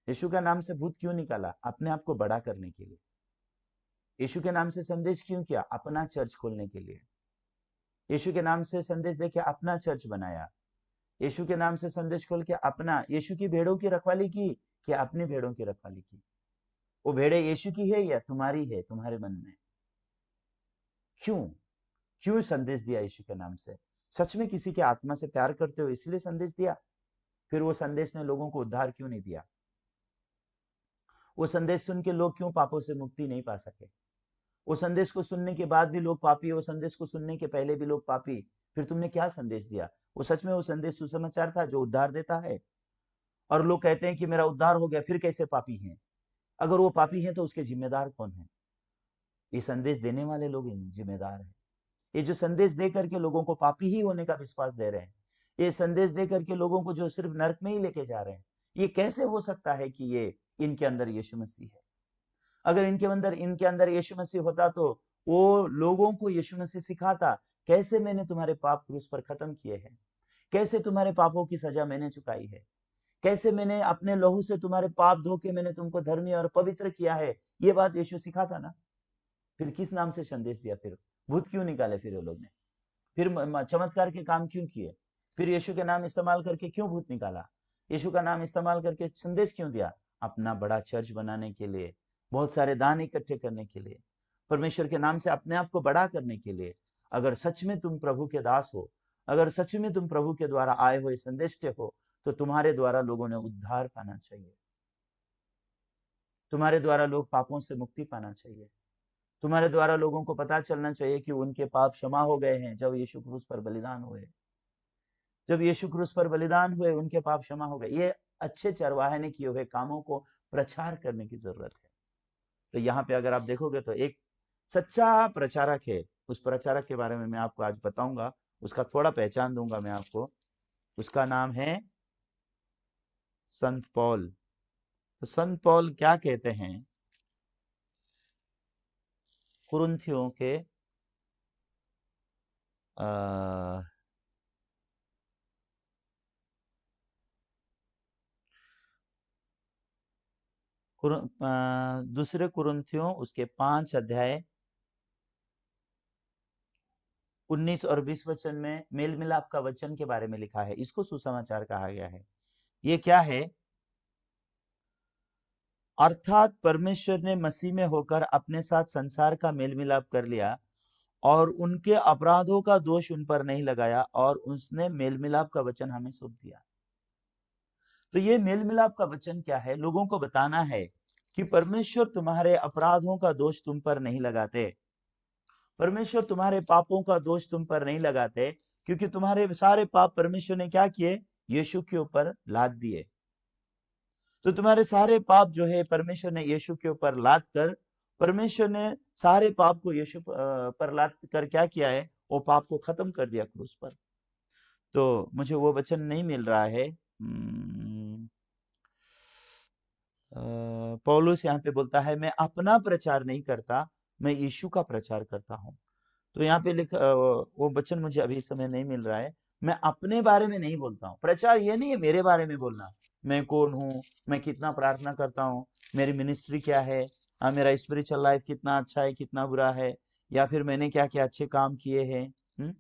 यीशु का नाम से भूत क्यों निकाला? अपने आप को बड़ा करने के लिए। यीशु के नाम से संदेश क्यों किया? अपना चर्च खोलने के लिए। यीशु के नाम से संदेश देके अपना चर्च बनाया। यीशु के नाम से संदेश खोल के अपना, यीशु की भेड़ों की रखवाली की कि अपनी भेड़ों की रखवाली की? वो भेड़े यीशु की है या तुम्हारी है, तुम्हारे मन में? क्यों क्यों संदेश दिया यीशु के नाम से? सच में किसी के आत्मा से प्यार करते हो इसलिए संदेश दिया? फिर वो संदेश ने लोगों को उद्धार क्यों नहीं दिया? वो संदेश सुन के लोग क्यों पापों से मुक्ति नहीं पा सके? वो संदेश को सुनने के बाद भी लोग पापी, वो संदेश को सुनने के पहले भी लोग पापी। फिर तुमने क्या संदेश दिया? वो सच में वो संदेश सुसमाचार था जो उद्धार देता है? और लोग कहते हैं कि मेरा उद्धार हो गया, फिर कैसे पापी हैं? अगर वो पापी हैं तो उसके जिम्मेदार कौन है? ये संदेश देने वाले लोग जिम्मेदार हैं। ये जो संदेश दे करके लोगों को पापी ही होने का विश्वास दे रहे हैं, ये संदेश दे करके लोगों को जो सिर्फ नरक में ही लेके जा रहे हैं, ये कैसे हो सकता है कि ये इनके अंदर यीशु मसीह है? अगर इनके अंदर यीशु मसीह होता तो वो लोगों को यीशु मसीह सिखाता, कैसे मैंने तुम्हारे पाप क्रूस पर खत्म किए हैं, कैसे तुम्हारे पापों की सजा मैंने चुकाई है, कैसे मैंने अपने लहू से तुम्हारे पाप धो के मैंने तुमको धर्मी और पवित्र किया है। ये बात यीशु सिखाता ना। फिर किस नाम से संदेश दिया? फिर भूत क्यों निकाले? फिर वो लोग ने फिर चमत्कार के काम क्यों किए? फिर यीशु के नाम इस्तेमाल करके क्यों भूत निकाला? यीशु का नाम इस्तेमाल करके संदेश क्यों दिया? अपना बड़ा चर्च बनाने के लिए, बहुत सारे दान इकट्ठे करने के लिए, परमेश्वर के नाम से अपने आप को बड़ा करने के लिए। अगर सच में तुम प्रभु के दास हो, अगर सच में तुम प्रभु के द्वारा आए हुए संदेष्टे हो, तो तुम्हारे द्वारा लोगों ने उद्धार पाना चाहिए, तुम्हारे द्वारा लोग पापों से मुक्ति पाना चाहिए, तुम्हारे द्वारा लोगों को पता चलना चाहिए कि उनके पाप क्षमा हो गए हैं जब यीशु क्रूस पर बलिदान हुए। जब यीशु क्रूस पर बलिदान हुए, उनके पाप क्षमा हो गए। ये अच्छे चरवाहे ने किए हुए कामों को प्रचार करने की जरूरत है। तो यहाँ पे अगर आप देखोगे तो एक सच्चा प्रचारक है, उस प्रचारक के बारे में मैं आपको आज बताऊंगा, उसका थोड़ा पहचान दूंगा मैं आपको। उसका नाम है संत पौल। तो संत पौल क्या कहते हैं कुरिन्थियों के दूसरे कुरिन्थियों उसके 5 अध्याय 19 और 20 वचन में मेल मिलाप का वचन के बारे में लिखा है। इसको सुसमाचार कहा गया है। ये क्या है? अर्थात परमेश्वर ने मसीह में होकर अपने साथ संसार का मेल मिलाप कर लिया और उनके अपराधों का दोष उन पर नहीं लगाया, और उसने मेल मिलाप का वचन हमें सौंप दिया। तो ये मेल मिलाप का वचन क्या है? लोगों को बताना है कि परमेश्वर तुम्हारे अपराधों का दोष तुम पर नहीं लगाते, परमेश्वर तुम्हारे पापों का दोष तुम पर नहीं लगाते, क्योंकि तुम्हारे सारे पाप परमेश्वर ने क्या किए? यीशु के ऊपर लाद दिए। तो तुम्हारे सारे पाप जो है परमेश्वर ने यीशु के ऊपर लाद कर, परमेश्वर ने सारे पाप को यीशु पर लाद कर क्या किया है? वो पाप को खत्म कर दिया क्रूस पर। तो मुझे वो वचन नहीं मिल रहा है। पौलुस यहाँ पे बोलता है, मैं अपना प्रचार नहीं करता, मैं यीशु का प्रचार करता हूँ। तो यहाँ पे लिखा वो वचन मुझे अभी इस समय नहीं मिल रहा है। मैं अपने बारे में नहीं बोलता हूँ। प्रचार ये नहीं है मेरे बारे में बोलना, मैं कौन हूँ, मैं कितना प्रार्थना करता हूँ, मेरी मिनिस्ट्री क्या है, मेरा स्पिरिचुअल लाइफ कितना अच्छा है, कितना बुरा है, या फिर मैंने क्या क्या अच्छे काम किए हैं,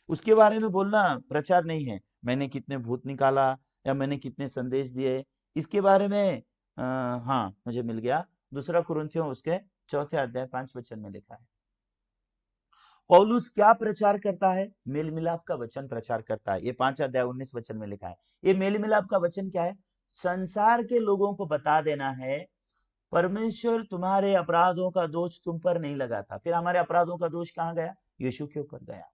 उसके बारे में बोलना प्रचार नहीं है। मैंने कितने भूत निकाला या मैंने कितने संदेश दिए, इसके बारे में हाँ मुझे मिल गया। दूसरा कुरिन्थियों उसके 4 अध्याय 5 वचन में लिखा है। पौलुस क्या प्रचार करता है? मेल मिलाप का वचन प्रचार करता है। ये 5 अध्याय 19 वचन में लिखा है। ये मेल मिलाप का वचन क्या है? संसार के लोगों को बता देना है परमेश्वर तुम्हारे अपराधों का दोष तुम पर नहीं लगाता। फिर हमारे अपराधों का दोष कहाँ गया? यीशु के ऊपर गया।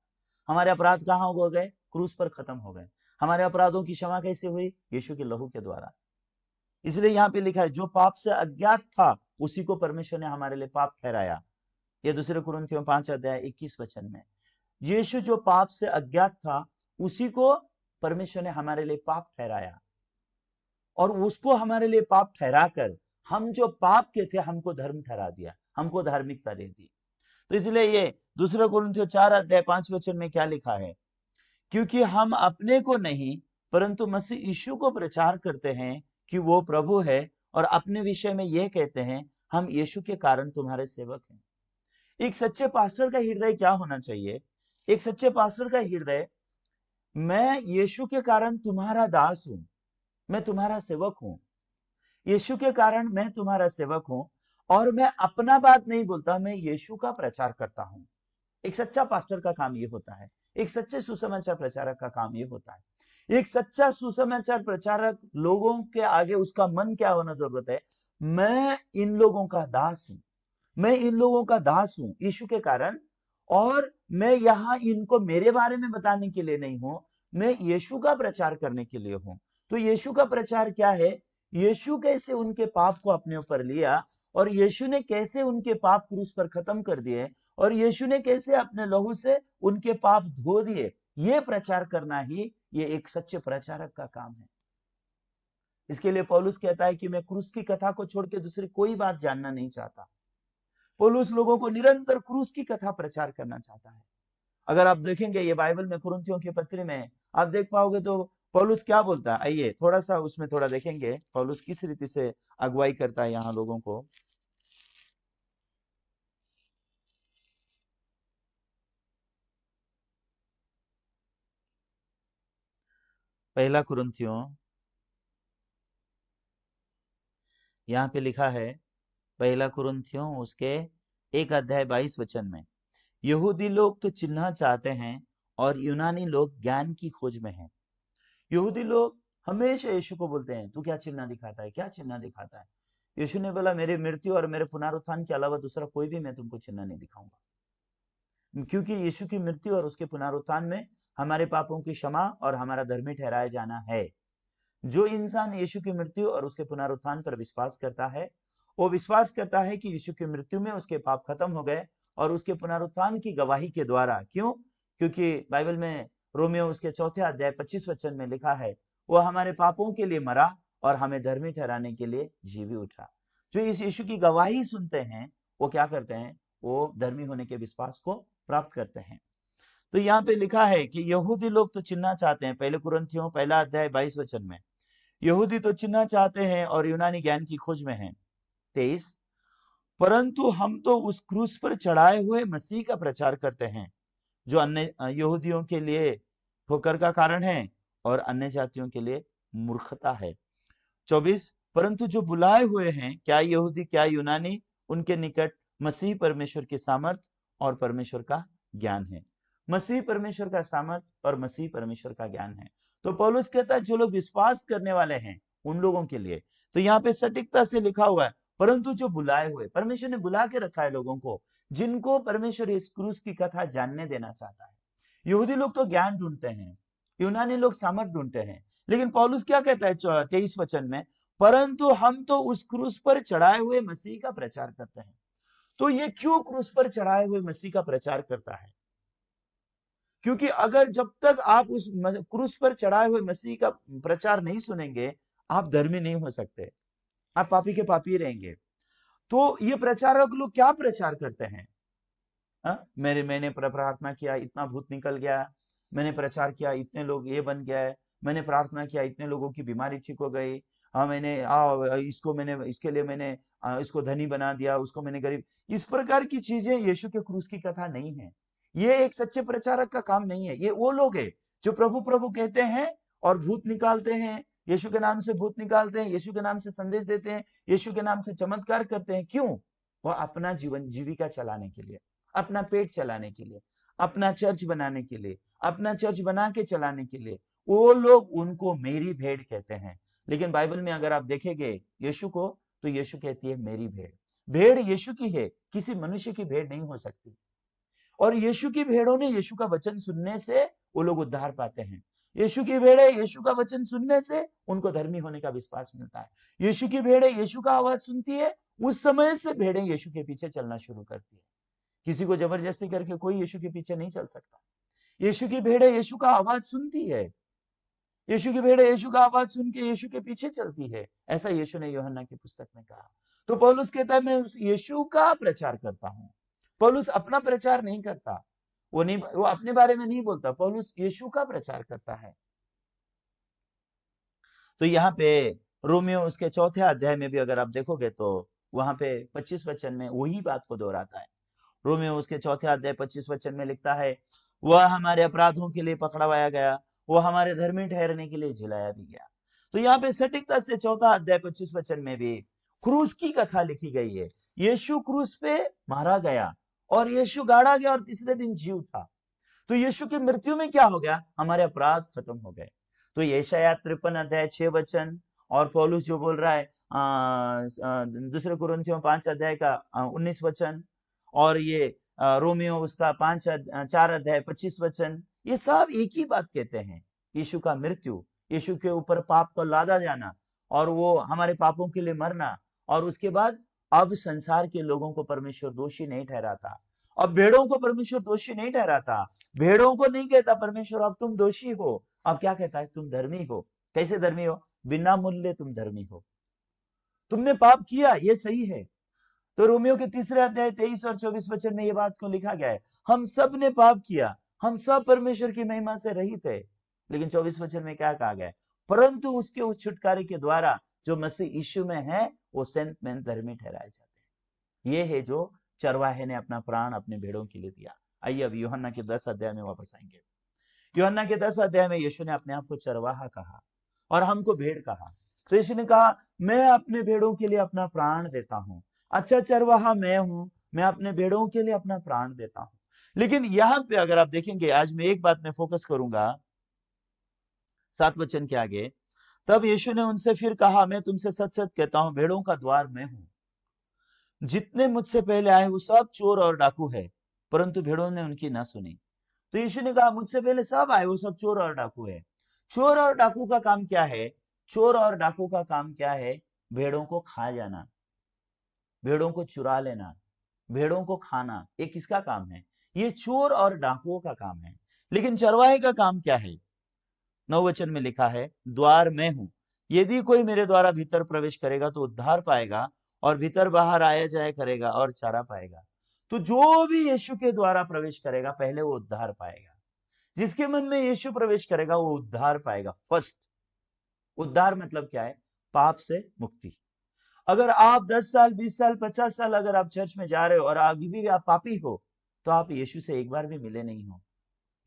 हमारे अपराध कहाँ हो गए? क्रूस पर खत्म हो गए। हमारे अपराधों की क्षमा कैसे हुई? यीशु के लहू के द्वारा। इसलिए यहाँ पे लिखा है, जो पाप से अज्ञात था उसी को परमेश्वर ने हमारे लिए पाप ठहराया। ये दूसरे कुरिन्थियों 5 अध्याय 21 वचन में, यीशु जो पाप से अज्ञात था उसी को परमेश्वर ने हमारे लिए पाप ठहराया, और उसको हमारे लिए पाप ठहरा कर हम जो पाप के थे हमको धर्म ठहरा दिया, हमको धार्मिकता दे दी। तो इसलिए ये दूसरे कुरिन्थियों 4 अध्याय 5 वचन में क्या लिखा है? क्योंकि हम अपने को नहीं परंतु मसीह यीशु को प्रचार करते हैं कि वो प्रभु है, और अपने विषय में यह कहते हैं, हम यीशु के कारण तुम्हारे सेवक हैं। एक सच्चे पास्टर का हृदय क्या होना चाहिए? एक सच्चे पास्टर का हृदय, मैं यीशु के कारण तुम्हारा दास हूं, मैं तुम्हारा सेवक हूं, यीशु के कारण मैं तुम्हारा सेवक हूं, और मैं अपना बात नहीं बोलता, मैं यीशु का प्रचार करता हूं। एक सच्चा पास्टर का काम ये होता है। एक सच्चे सुसमाचार प्रचारक का काम ये होता है। एक सच्चा सुसमाचार प्रचारक लोगों के आगे उसका मन क्या होना जरूरत है? मैं इन लोगों का दास हूं, मैं इन लोगों का दास हूं यीशु के कारण, और मैं यहां इनको मेरे बारे में बताने के लिए नहीं हूं, मैं यीशु का प्रचार करने के लिए हूं। तो यीशु का प्रचार क्या है? यीशु कैसे उनके पाप को अपने ऊपर लिया, और यीशु ने कैसे उनके पाप क्रूस पर खत्म कर दिए, और यीशु ने कैसे अपने लहू से उनके पाप धो दिए, ये प्रचार करना ही ये एक सच्चे प्रचारक का काम है। इसके लिए पौलुस कहता है कि मैं क्रूस की कथा को छोड़ के दूसरी कोई बात जानना नहीं चाहता। पौलुस लोगों को निरंतर क्रूस की कथा प्रचार करना चाहता है। अगर आप देखेंगे ये बाइबल में कुरिन्थियों के पत्र में आप देख पाओगे तो पौलुस क्या बोलता है। आइए थोड़ा सा उसमें थोड़ा देखेंगे पौलुस किस रीति से अगुवाई करता है यहाँ लोगों को। पहला कुरिन्थियों, यहाँ पे लिखा है पहला कुरिन्थियों उसके 1 अध्याय 22 वचन में, यहूदी लोग तो चिन्ह चाहते हैं और यूनानी लोग ज्ञान की खोज में हैं। यहूदी लोग हमेशा यीशु को बोलते हैं, तू क्या चिन्ह दिखाता है, क्या चिन्ह दिखाता है? यीशु ने बोला, मेरे मृत्यु और मेरे पुनरुत्थान के अलावा दूसरा कोई भी मैं तुमको चिन्ह नहीं दिखाऊंगा, क्योंकि यीशु की मृत्यु और उसके पुनरुत्थान में हमारे पापों की क्षमा और हमारा धर्मी ठहराया जाना है। जो इंसान यीशु की मृत्यु और उसके पुनरुत्थान पर विश्वास करता है, वो विश्वास करता है कि यीशु की मृत्यु में उसके पाप खत्म हो गए और उसके पुनरुत्थान की गवाही के द्वारा। क्यों? क्योंकि बाइबल में रोमियो उसके 4 अध्याय 25 वचन में लिखा है, वो हमारे पापों के लिए मरा और हमें धर्मी ठहराने के लिए जी भी उठा। जो इस यीशु की गवाही सुनते हैं, वो क्या करते हैं? वो धर्मी होने के विश्वास को प्राप्त करते हैं। तो यहाँ पे लिखा है कि यहूदी लोग तो चिन्ह चाहते हैं, पहले कुरिन्थियों 1 अध्याय 22 वचन में, यहूदी तो चिन्ह चाहते हैं और यूनानी ज्ञान की खोज में हैं। 23, परंतु हम तो उस क्रूस पर चढ़ाए हुए मसीह का प्रचार करते हैं, जो अन्य यहूदियों के लिए ठोकर का कारण है और अन्य जातियों के लिए मूर्खता है। 24, परंतु जो बुलाए हुए हैं, क्या यहूदी क्या यूनानी, उनके निकट मसीह परमेश्वर की सामर्थ और परमेश्वर का ज्ञान है। मसीह परमेश्वर का सामर्थ और मसीह परमेश्वर का ज्ञान है। तो पौलुस कहता है जो लोग विश्वास करने वाले हैं उन लोगों के लिए। तो यहाँ पे सटीकता से लिखा हुआ है, परंतु जो बुलाए हुए, परमेश्वर ने बुला के रखा है लोगों को, जिनको परमेश्वर इस क्रूस की कथा जानने देना चाहता है। यहूदी लोग तो ज्ञान ढूंढते हैं, यूनानी लोग सामर्थ ढूंढते हैं, लेकिन पौलुस क्या कहता है 23 वचन में, परंतु हम तो उस क्रूस पर चढ़ाए हुए मसीह का प्रचार करते हैं। तो ये क्यों क्रूस पर चढ़ाए हुए मसीह का प्रचार करता है? क्योंकि अगर जब तक आप उस क्रूस पर चढ़ाए हुए मसीह का प्रचार नहीं सुनेंगे, आप धर्मी नहीं हो सकते, आप पापी के पापी रहेंगे। तो ये प्रचारक लोग क्या प्रचार करते हैं? मैंने प्रार्थना किया, इतना भूत निकल गया, मैंने प्रचार किया, इतने लोग ये बन गए, मैंने प्रार्थना किया, इतने लोगों की बीमारी ठीक हो गई, इसके लिए मैंने इसको धनी बना दिया, उसको मैंने गरीब। इस प्रकार की चीजें यीशु के क्रूस की कथा नहीं है। ये एक सच्चे प्रचारक का काम नहीं है। ये वो लोग हैं जो प्रभु प्रभु कहते हैं और भूत निकालते हैं, यीशु के नाम से भूत निकालते हैं, यीशु के नाम से संदेश देते हैं, यीशु के नाम से चमत्कार करते हैं। क्यों? वो अपना जीविका चलाने के लिए, अपना पेट चलाने के लिए, अपना चर्च बनाने के लिए, अपना चर्च बना के चलाने के लिए। वो लोग उनको मेरी भेड़ कहते हैं। लेकिन बाइबल में अगर आप देखेंगे यीशु को, तो यीशु कहती है मेरी भेड़। भेड़ यीशु की है, किसी मनुष्य की भेड़ नहीं हो सकती। और यीशु की भेड़ों ने यीशु का वचन सुनने से वो लोग उद्धार पाते हैं। यीशु की भेड़े यीशु का वचन सुनने से उनको धर्मी होने का विश्वास मिलता है। यीशु की भेड़े यीशु का आवाज सुनती है, उस समय से भेड़ें यीशु के पीछे चलना शुरू करती है। किसी को जबरदस्ती करके कोई यीशु के पीछे नहीं चल सकता। यीशु की भेड़े यीशु का आवाज सुनती है, यीशु की भेड़े यीशु का आवाज सुन के यीशु के पीछे चलती है। ऐसा यीशु ने यूहन्ना की पुस्तक में कहा। तो पौलुस कहता है मैं उस यीशु का प्रचार करता हूं। पौलुस अपना प्रचार नहीं करता, वो अपने बारे में नहीं बोलता, पौलुस यीशु का प्रचार करता है। तो यहाँ पे रोमियो उसके 4 अध्याय में भी अगर आप देखोगे तो वहां पे 25 वचन में वही बात को दोहराता है। रोमियो उसके 4 अध्याय 25 वचन में लिखता है, वह हमारे अपराधों के लिए पकड़वाया गया, वह हमारे धर्मी ठहरने के लिए जिलाया भी गया। तो यहाँ पे सटीकता से 4 अध्याय 25 वचन में भी क्रूस की कथा लिखी गई है। यीशु क्रूस पे मारा गया और यीशु गाड़ा गया और तीसरे दिन जी उठा। तो यीशु की मृत्यु में क्या हो गया? हमारे अपराध खत्म हो गए। तो यशायाह 53 अध्याय 6 वचन और पौलुस जो बोल रहा है दूसरे कुरिन्थियों 5 अध्याय का 19 वचन और ये रोमियो उसका 4 अध्याय 25 वचन, ये सब एक ही बात कहते हैं। यीशु का मृत्यु, यीशु के ऊपर पाप को लादा जाना और वो हमारे पापों के लिए मरना, और उसके बाद अब संसार के लोगों को परमेश्वर दोषी नहीं ठहराता। अब भेड़ों को परमेश्वर दोषी नहीं ठहराता। भेड़ों को नहीं कहता परमेश्वर अब तुम दोषी हो, अब क्या कहता है? तुम धर्मी हो। कैसे धर्मी हो? बिना मूल्य तुम धर्मी हो। तुमने पाप किया, ये सही है। तो रोमियो के 3 अध्याय 23 और 24 वचन में ये बात को लिखा गया है, हम सब ने पाप किया, हम सब परमेश्वर की महिमा से रहित है। लेकिन 24 वचन में क्या कहा गया है? परंतु उसके उस छुटकारे के द्वारा जो मसीह यीशु में है, वो संत में धर्मी ठहराए जाते हैं। ये है जो चरवाहे ने अपना प्राण अपने भेड़ों के लिए दिया। आइए अब यूहन्ना के 10 अध्याय में वापस आएंगे। यूहन्ना के 10 अध्याय में यीशु ने अपने आप को चरवाहा कहा और हमको भेड़ कहा। तो यीशु ने कहा मैं अपने भेड़ों के लिए अपना प्राण देता हूं। अच्छा चरवाहा मैं हूं, मैं अपने भेड़ों के लिए अपना प्राण देता हूं। लेकिन यहां पे अगर आप देखेंगे, आज मैं एक बात में फोकस करूंगा 7 वचन के आगे। तब यीशु ने उनसे फिर कहा, मैं तुमसे सच सच कहता हूं, भेड़ों का द्वार मैं हूं। जितने मुझसे पहले आए वो सब चोर और डाकू है, परंतु भेड़ों ने उनकी ना सुनी। तो यीशु ने कहा मुझसे पहले सब आए, वो सब चोर और डाकू है। चोर और डाकू का काम क्या है? चोर और डाकू का काम क्या है? भेड़ों को खा जाना, भेड़ों को चुरा लेना, भेड़ों को खाना, ये किसका काम है? ये चोर और डाकुओं का काम है। लेकिन चरवाहे का काम क्या है? 9 वचन में लिखा है, द्वार मैं हूं, यदि कोई मेरे द्वारा भीतर प्रवेश करेगा तो उद्धार पाएगा, और भीतर बाहर आया जाया करेगा और चारा पाएगा। तो जो भी यीशु के द्वारा प्रवेश करेगा पहले वो उद्धार पाएगा। जिसके मन में यीशु प्रवेश करेगा वो उद्धार पाएगा। फर्स्ट, उद्धार मतलब क्या है? पाप से मुक्ति। अगर आप 10 साल, 20 साल, 50 साल अगर आप चर्च में जा रहे हो और अभी भी आप पापी हो, तो आप यीशु से एक बार भी मिले नहीं हो।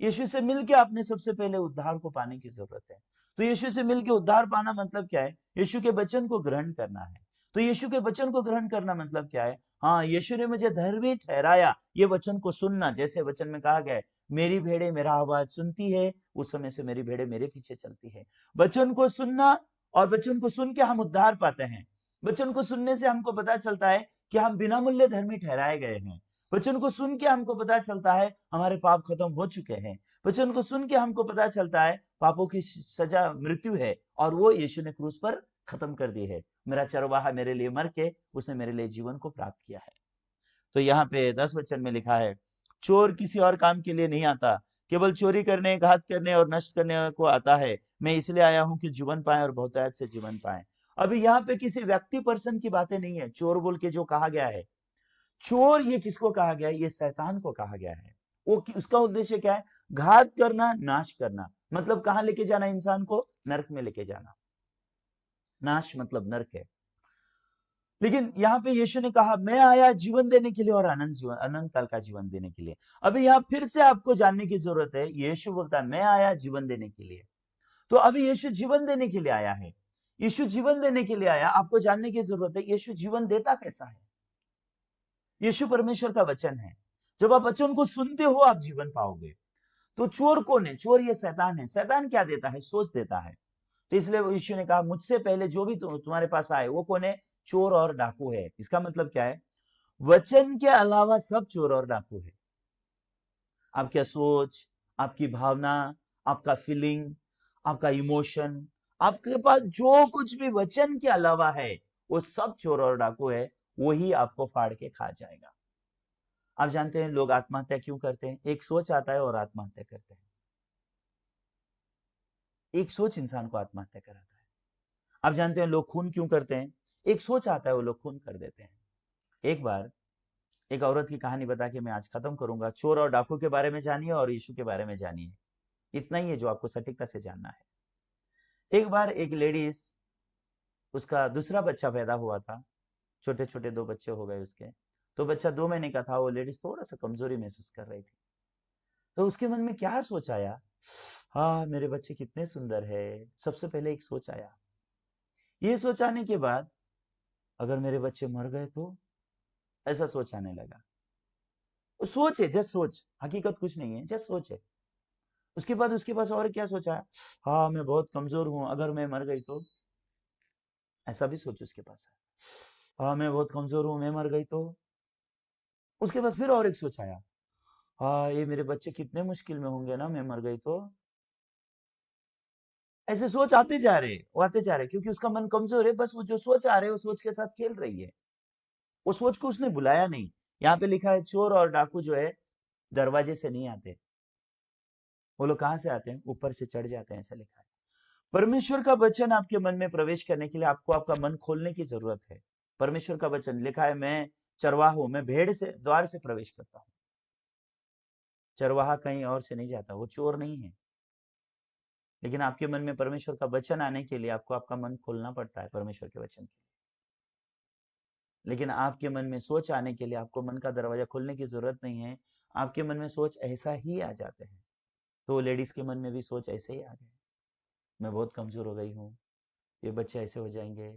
यीशु से मिलके आपने सबसे पहले उद्धार को पाने की जरूरत है। तो यीशु से मिलके उद्धार पाना मतलब क्या है? यीशु के वचन को ग्रहण करना है। तो यीशु के वचन को ग्रहण करना मतलब क्या है? हाँ, यीशु ने मुझे धर्मी ठहराया, ये वचन को सुनना। जैसे वचन में कहा गया है, मेरी भेड़ें मेरा आवाज सुनती है, उस समय से मेरी भेड़ें मेरे पीछे चलती है। वचन को सुनना, और वचन को सुन के हम उद्धार पाते हैं। वचन को सुनने से हमको पता चलता है कि हम बिना मूल्य धर्मी ठहराए गए हैं। वचन को सुन के हमको पता चलता है हमारे पाप खत्म हो चुके हैं। वचन को सुन के हमको पता चलता है पापों की सजा मृत्यु है, और वो यीशु ने क्रूस पर खत्म कर दी है। मेरा चरवाहा मेरे लिए मर के उसने मेरे लिए जीवन को प्राप्त किया है। तो यहाँ पे 10 वचन में लिखा है, चोर किसी और काम के लिए नहीं आता, केवल चोरी करने, घात करने और नष्ट करने को आता है। मैं इसलिए आया हूं कि जीवन पाए और बहुतायत से जीवन पाए। अभी यहाँ पे किसी व्यक्ति पर्सन की बातें नहीं है। चोर बोल के जो कहा गया है, चोर ये किसको कहा गया है? ये शैतान को कहा गया है। वो उसका उद्देश्य क्या है? घात करना, नाश करना। मतलब कहां लेके जाना? इंसान को नरक में लेके जाना। नाश मतलब नरक है। लेकिन यहाँ पे यीशु ने कहा मैं आया जीवन देने के लिए, और अनंत जीवन, अनंत काल का जीवन देने के लिए। अभी यहाँ फिर से आपको जानने की जरूरत है, यीशु बोलता है मैं आया जीवन देने के लिए। तो अभी यीशु जीवन देने के लिए आया है। यीशु जीवन देने के लिए आया। आपको जानने की जरूरत है यीशु जीवन देता कैसा है। यीशु परमेश्वर का वचन है। जब आप वचन को सुनते हो आप जीवन पाओगे। तो चोर कौन है? चोर ये शैतान है। शैतान क्या देता है? सोच देता है। तो इसलिए यीशु ने कहा मुझसे पहले जो भी तुम्हारे पास आए वो कौन है? चोर और डाकू है। इसका मतलब क्या है? वचन के अलावा सब चोर और डाकू है। आपका सोच, आपकी भावना, आपका फीलिंग, आपका इमोशन, आपके पास जो कुछ भी वचन के अलावा है वो सब चोर और डाकू है। वही आपको फाड़ के खा जाएगा। आप जानते हैं लोग आत्महत्या क्यों करते हैं? एक सोच आता है और आत्महत्या करते हैं। एक सोच इंसान को आत्महत्या कराता है। आप जानते हैं लोग खून क्यों करते हैं? एक सोच आता है वो लोग खून कर देते हैं। एक बार एक औरत की कहानी बता के मैं आज खत्म करूंगा। चोर और डाकू के बारे में जानिए और यीशु के बारे में जानिए। इतना ही है जो आपको सटीकता से जानना है। एक बार एक लेडीज, उसका दूसरा बच्चा पैदा हुआ था। छोटे छोटे 2 बच्चे हो गए उसके। तो बच्चा 2 महीने का था। वो लेडीज थोड़ा सा कमजोरी महसूस कर रही थी। तो उसके मन में क्या सोच आया? हाँ, मेरे बच्चे कितने सुंदर है। सबसे पहले एक सोच आया। ये सोच आने के बाद अगर मेरे बच्चे मर गए तो, ऐसा सोच आने लगा। वो सोच है, जस्ट सोच, हकीकत कुछ नहीं है, जस्ट सोच है। उसके बाद उसके पास और क्या सोचा? हाँ, मैं बहुत कमजोर हूं, अगर मैं मर गई तो, ऐसा भी सोच उसके पास है। हाँ, मैं बहुत कमजोर हूं, मैं मर गई तो। उसके बाद फिर और एक सोच आया, हाँ, ये मेरे बच्चे कितने मुश्किल में होंगे ना, मैं मर गई तो। ऐसे सोच आते जा रहे, वो आते जा रहे, क्योंकि उसका मन कमजोर है। बस वो जो सोच आ रहे वो सोच के साथ खेल रही है। वो सोच को उसने बुलाया नहीं। यहाँ पे लिखा है चोर और डाकू जो है दरवाजे से नहीं आते। वो लोग कहां से आते हैं? ऊपर से चढ़ जाते हैं, ऐसा लिखा है। परमेश्वर का वचन आपके मन में प्रवेश करने के लिए आपको आपका मन खोलने की जरूरत है। परमेश्वर का वचन लिखा है, मैं चरवाहा हूं, मैं भेड़ से द्वार से प्रवेश करता हूं। चरवाहा कहीं और से नहीं जाता, वो चोर नहीं है। लेकिन आपके मन में परमेश्वर का वचन आने के लिए आपको आपका मन खोलना पड़ता है परमेश्वर के वचन के लिए। लेकिन आपके मन में सोच आने के लिए आपको मन का दरवाजा खोलने की जरूरत नहीं है। आपके मन में सोच ऐसा ही आ जाते हैं। तो लेडीज के मन में भी सोच ऐसे ही आ गए, मैं बहुत कमजोर हो गई हूँ, ये बच्चे ऐसे हो जाएंगे,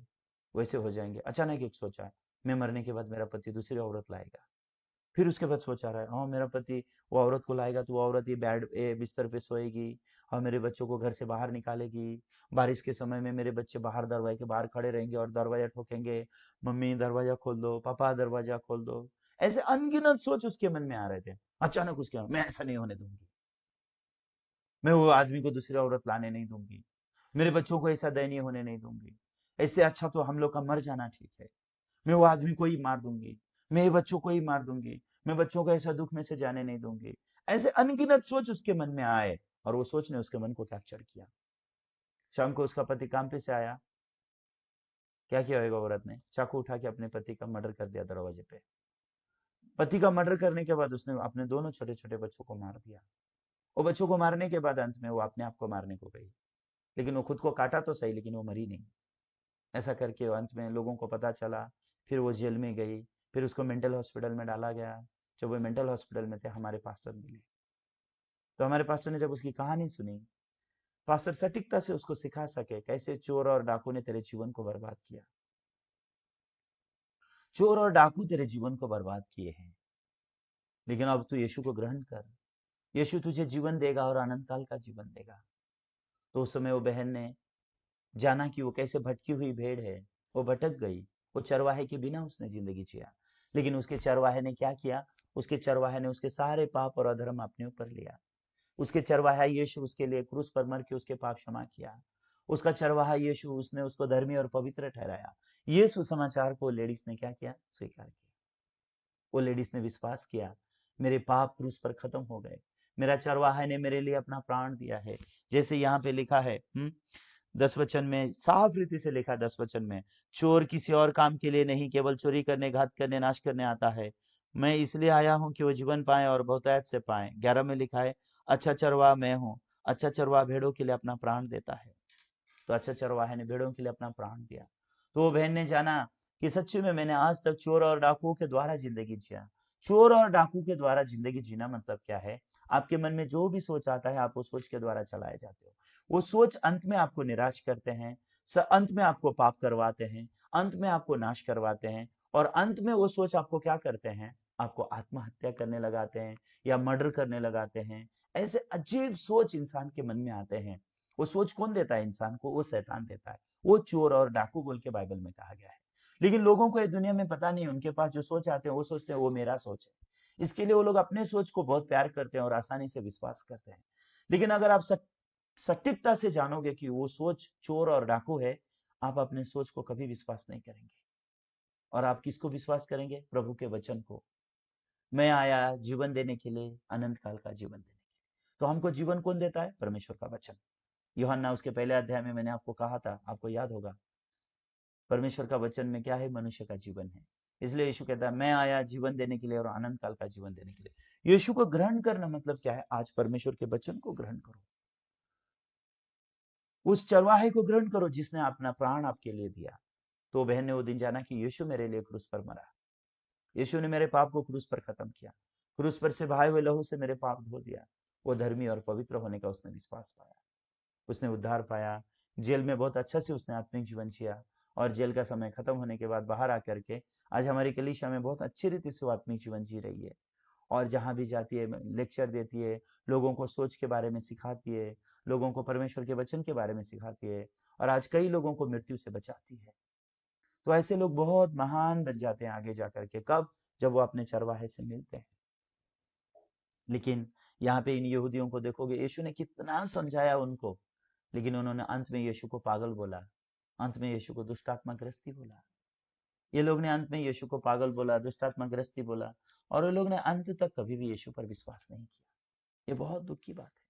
वैसे हो जाएंगे। अचानक एक सोचा, मैं मरने के बाद मेरा पति दूसरी औरत लाएगा। फिर उसके बाद सोचा रहा है, हाँ, मेरा पति वो औरत को लाएगा तो वो औरत ये बिस्तर पे सोएगी, और मेरे बच्चों को घर से बाहर निकालेगी। बारिश के समय में मेरे बच्चे बाहर दरवाजे के बाहर खड़े रहेंगे और दरवाजा ठोकेंगे, मम्मी दरवाजा खोल दो, पापा दरवाजा खोल दो। ऐसे अनगिनत सोच उसके मन में आ रहे थे। अचानक उसके मैं ऐसा नहीं होने दूंगी, मैं वो आदमी को दूसरी औरत लाने नहीं दूंगी, मेरे बच्चों को ऐसा दयनीय होने नहीं दूंगी, ऐसे अच्छा तो हम लोग का मर जाना ठीक है, मैं वो आदमी को ही मार दूंगी, मैं ये बच्चों को ही मार दूंगी, मैं बच्चों को ऐसा दुख में से जाने नहीं दूंगी। ऐसे अनगिनत सोच उसके मन में आए और वो सोच ने उसके मन को कैप्चर किया। शाम को उसका पति काम पे से आया, क्या किया होगा औरत ने, चाकू उठा के अपने पति का मर्डर कर दिया दरवाजे पे। पति का मर्डर करने के बाद उसने अपने दोनों छोटे छोटे बच्चों को मार दिया। वो बच्चों को मारने के बाद अंत में वो अपने आप को मारने को गई, लेकिन वो खुद को काटा तो सही, लेकिन वो मरी नहीं। ऐसा करके अंत में लोगों को पता चला, फिर वो जेल में गई, फिर उसको मेंटल हॉस्पिटल में डाला गया। जब वो मेंटल हॉस्पिटल में थे, हमारे पास्टर मिले, तो हमारे पास्टर ने जब उसकी कहानी सुनी, पास्टर सटीकता से उसको सिखा सके कैसे चोर और डाकू ने तेरे जीवन को बर्बाद किया। चोर और डाकू तेरे जीवन को बर्बाद किए हैं, लेकिन अब तू यीशु को ग्रहण कर, यीशु तुझे जीवन देगा और अनंत काल का जीवन देगा। तो उस समय वो बहन ने जाना कि वो कैसे भटकी हुई भेड़ है, वो भटक गई, वो चरवाहे के बिना उसने जिंदगी जिया, लेकिन उसके चरवाहे ने क्या किया, उसके चरवाहे ने उसके सारे पाप और अधर्म अपने ऊपर लिया। उसके चरवाहा यीशु उसके लिए क्रूस पर मर के उसके पाप क्षमा किया। उसका चरवाहा यीशु, उसने उसको धर्मी और पवित्र ठहराया। ये सुसमाचार को लेडीज ने क्या किया, स्वीकार किया। वो लेडीज ने विश्वास किया, मेरे पाप क्रूस पर खत्म हो गए, मेरा चरवाहा ने मेरे लिए अपना प्राण दिया है। जैसे यहाँ पे लिखा है 10 वचन में, साफ रीति से लिखा 10 वचन में, चोर किसी और काम के लिए नहीं, केवल चोरी करने, घात करने, नाश करने आता है। मैं इसलिए आया हूँ कि वो जीवन पाए और बहुतायत से पाए। 11 में लिखा है, अच्छा चरवाहा मैं हूँ, अच्छा चरवाहा भेड़ों के लिए अपना प्राण देता है। तो अच्छा चरवाहे ने भेड़ों के लिए अपना प्राण दिया। तो वो बहन ने जाना कि सच्ची में मैंने आज तक चोर और डाकुओं के द्वारा जिंदगी जिया। चोर और डाकू के द्वारा जिंदगी जीना मतलब क्या है, आपके मन में जो भी सोच आता है, आप वो सोच के द्वारा चलाए जाते हो। वो सोच अंत में आपको निराश करते हैं, अंत में आपको पाप करवाते हैं, अंत में आपको नाश करवाते हैं, और अंत में वो सोच आपको क्या करते हैं, आपको आत्महत्या करने लगाते हैं या मर्डर करने लगाते हैं। ऐसे अजीब सोच इंसान के मन में आते हैं। वो सोच कौन देता है इंसान को, वो शैतान देता है। वो चोर और डाकू बोल के बाइबल में कहा गया है। लेकिन लोगों को ये दुनिया में पता नहीं, उनके पास जो सोच आते हैं वो सोचते हैं वो मेरा सोच है। इसके लिए वो लोग अपने सोच को बहुत प्यार करते हैं और आसानी से विश्वास करते हैं। लेकिन अगर आप सटीकता से जानोगे कि वो सोच चोर और डाकू है, आप अपने सोच को कभी विश्वास नहीं करेंगे। और आप किसको विश्वास करेंगे, प्रभु के वचन को। मैं आया जीवन देने के लिए, अनंत काल का जीवन देने के लिए। तो हमको जीवन कौन देता है, परमेश्वर का वचन। यूहन्ना उसके पहले अध्याय में मैंने आपको कहा था, आपको याद होगा, परमेश्वर का वचन में क्या है, मनुष्य का जीवन है। इसलिए यीशु कहता है, मैं आया जीवन देने के लिए और अनंत काल का जीवन देने के लिए। यीशु को ग्रहण करना मतलब क्या है, आज परमेश्वर के वचन को ग्रहण करो, उस चरवाहे को ग्रहण करो जिसने अपना प्राण आपके लिए दिया। तो बहन ने वो दिन जाना कि यीशु मेरे लिए क्रूस पर मरा, यीशु ने मेरे पाप को क्रूस पर खत्म किया, क्रूस पर से बहाए हुए लहू से मेरे पाप धो दिया। वो धर्मी और पवित्र होने का उसने विश्वास पाया, उसने उद्धार पाया। जेल में बहुत अच्छा से उसने आत्मिक जीवन जिया, और जेल का समय खत्म होने के बाद बाहर आकर के आज हमारी कलीसिया में बहुत अच्छी रीति से वो आत्मिक जीवन जी रही है। और जहां भी जाती है लेक्चर देती है, लोगों को सोच के बारे में सिखाती है, लोगों को परमेश्वर के वचन के बारे में सिखाती है, और आज कई लोगों को मृत्यु से बचाती है। तो ऐसे लोग बहुत महान बन जाते हैं आगे जाकर के, कब, जब वो अपने चरवाहे से मिलते हैं। लेकिन यहाँ पे इन यहूदियों को देखोगे, यीशु ने कितना समझाया उनको, लेकिन उन्होंने अंत में यीशु को पागल बोला, अंत में यीशु को दुष्टात्मा ग्रस्ती बोला। ये लोग ने अंत में यीशु को पागल बोला, दुष्टात्मा ग्रस्ती बोला, और ये लोग ने अंत तक कभी भी यीशु पर विश्वास नहीं किया। ये बहुत दुख की बात है।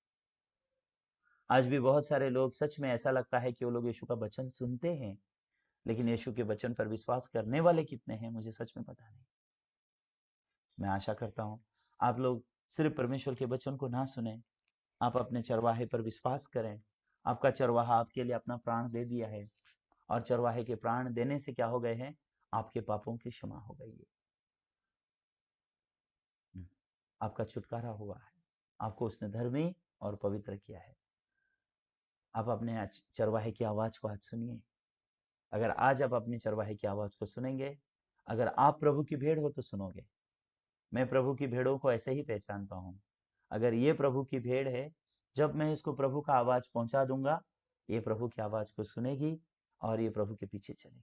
आज भी बहुत सारे लोग, सच में ऐसा लगता है कि वो लोग यीशु का वचन सुनते हैं, लेकिन यीशु के वचन पर विश्वास करने वाले कितने हैं, मुझे सच में पता नहीं। मैं आशा करता हूँ आप लोग सिर्फ परमेश्वर के वचन को ना सुने, आप अपने चरवाहे पर विश्वास करें। आपका चरवाहा आपके लिए अपना प्राण दे दिया है, और चरवाहे के प्राण देने से क्या हो गए हैं, आपके पापों की क्षमा हो गई है, आपका छुटकारा हुआ है, आपको उसने धर्मी और पवित्र किया है। आप अपने चरवाहे की आवाज को आज सुनिए। अगर आज आप अपने चरवाहे की आवाज को सुनेंगे, अगर आप प्रभु की भेड़ हो तो सुनोगे। मैं प्रभु की भेड़ों को ऐसे ही पहचानता हूँ। अगर ये प्रभु की भेड़ है, जब मैं इसको प्रभु का आवाज पहुंचा दूंगा, ये प्रभु की आवाज को सुनेगी और ये प्रभु के पीछे चलेगी।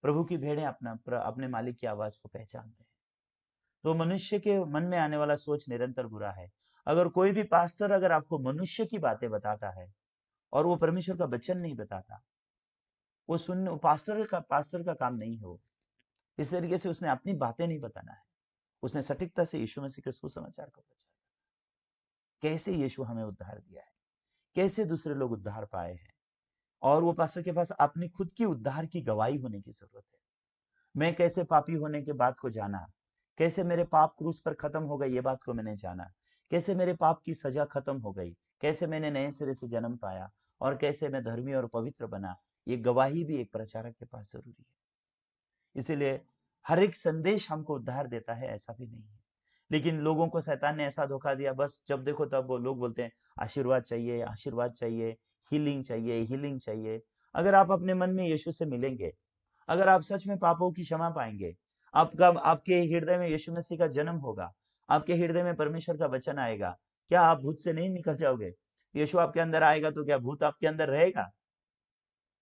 प्रभु की भेड़ें अपने मालिक की आवाज को पहचानते हैं। तो मनुष्य के मन में आने वाला सोच निरंतर बुरा है। अगर कोई भी पास्टर अगर आपको मनुष्य की बातें बताता है और वो परमेश्वर का वचन नहीं बताता, वो सुनने पास्टर का काम नहीं है वो। इस तरीके से उसने अपनी बातें नहीं बताना है, उसने सटीकता से यीशु मसीह के सुसमाचार को प्रचार, कैसे यीशु हमें उद्धार दिया है, कैसे दूसरे लोग उद्धार पाए हैं। और वो पास्टर के पास अपनी खुद की उद्धार की गवाही होने की जरूरत है। मैं कैसे पापी होने के बात को जाना, कैसे मेरे पाप क्रूस पर खत्म हो गए ये बात को मैंने जाना, कैसे मेरे पाप की सजा खत्म हो गई, कैसे मैंने नए सिरे से जन्म पाया और कैसे मैं धर्मी और पवित्र बना, ये गवाही भी एक प्रचारक के पास जरूरी है। इसीलिए हर एक संदेश हमको उद्धार देता है ऐसा भी नहीं है, लेकिन लोगों को शैतान ने ऐसा धोखा दिया, बस जब देखो तब वो लोग बोलते हैं आशीर्वाद चाहिए, आशीर्वाद चाहिए, हीलिंग चाहिए, हीलिंग चाहिए। अगर आप अपने मन में यीशु से मिलेंगे, अगर आप सच में पापों की क्षमा पाएंगे, आपके हृदय में यीशु मसीह का जन्म होगा, आपके हृदय में परमेश्वर का वचन आएगा, क्या आप भूत से नहीं निकल जाओगे? यीशु आपके अंदर आएगा तो क्या भूत आपके अंदर रहेगा?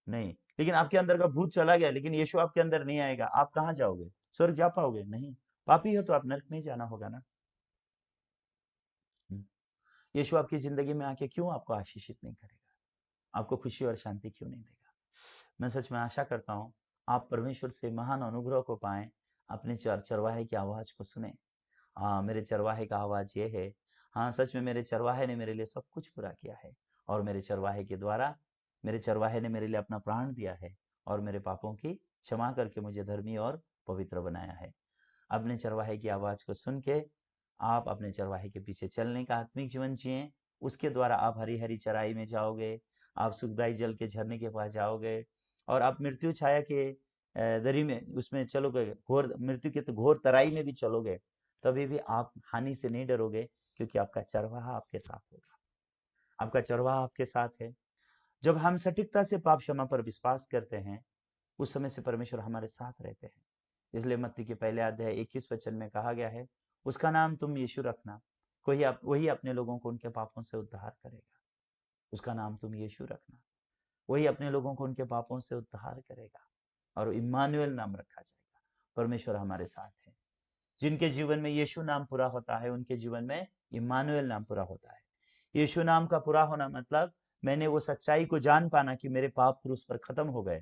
नहीं। लेकिन आपके अंदर का भूत चला गया, लेकिन यीशु आपके अंदर नहीं आएगा, आप कहाँ जाओगे? स्वर्ग जा पाओगे? नहीं। पापी हो तो आप नरक में जाना होगा ना। यीशु आपकी जिंदगी में आके क्यों आपको आशीषित नहीं करेगा? आपको खुशी और शांति क्यों नहीं देगा? मैं सच में आशा करता हूँ आप परमेश्वर से महान अनुग्रह को पाएं, अपने चरवाहे की आवाज को सुने। हाँ, मेरे चरवाहे का आवाज ये है। हाँ, सच में मेरे चरवाहे ने मेरे लिए सब कुछ पूरा किया है, और मेरे चरवाहे ने मेरे लिए अपना प्राण दिया है और मेरे पापों की क्षमा करके मुझे धर्मी और पवित्र बनाया है। अपने चरवाहे की आवाज को सुन के आप अपने चरवाहे के पीछे चलने का आत्मिक जीवन जिए। उसके द्वारा आप हरी हरी चराई में जाओगे, आप सुखदायी जल के झरने के पास जाओगे, और आप मृत्यु छाया के दरी में उसमें चलोगे, घोर मृत्यु के तो घोर तराई में भी चलोगे, तभी भी आप हानि से नहीं डरोगे, क्योंकि आपका चरवाहा आपके साथ होगा। आपका चरवाहा आपके साथ है। जब हम सटीकता से पाप क्षमा पर विश्वास करते हैं, उस समय से परमेश्वर हमारे साथ रहते हैं। इसलिए मत्ती के पहले अध्याय 21 वचन में कहा गया है, उसका नाम तुम यीशु रखना, वही अपने लोगों को उनके पापों से उद्धार करेगा। उसका नाम तुम यीशु रखना, वही अपने लोगों को उनके पापों से उद्धार करेगा। और इम्मानुएल नाम रखा जाएगा, परमेश्वर हमारे साथ है। जिनके जीवन में यीशु नाम पूरा होता है, उनके जीवन में इम्मानुएल नाम पूरा होता है। यीशु नाम का पूरा होना मतलब मैंने वो सच्चाई को जान पाना कि मेरे पाप क्रूस पर खत्म हो गए,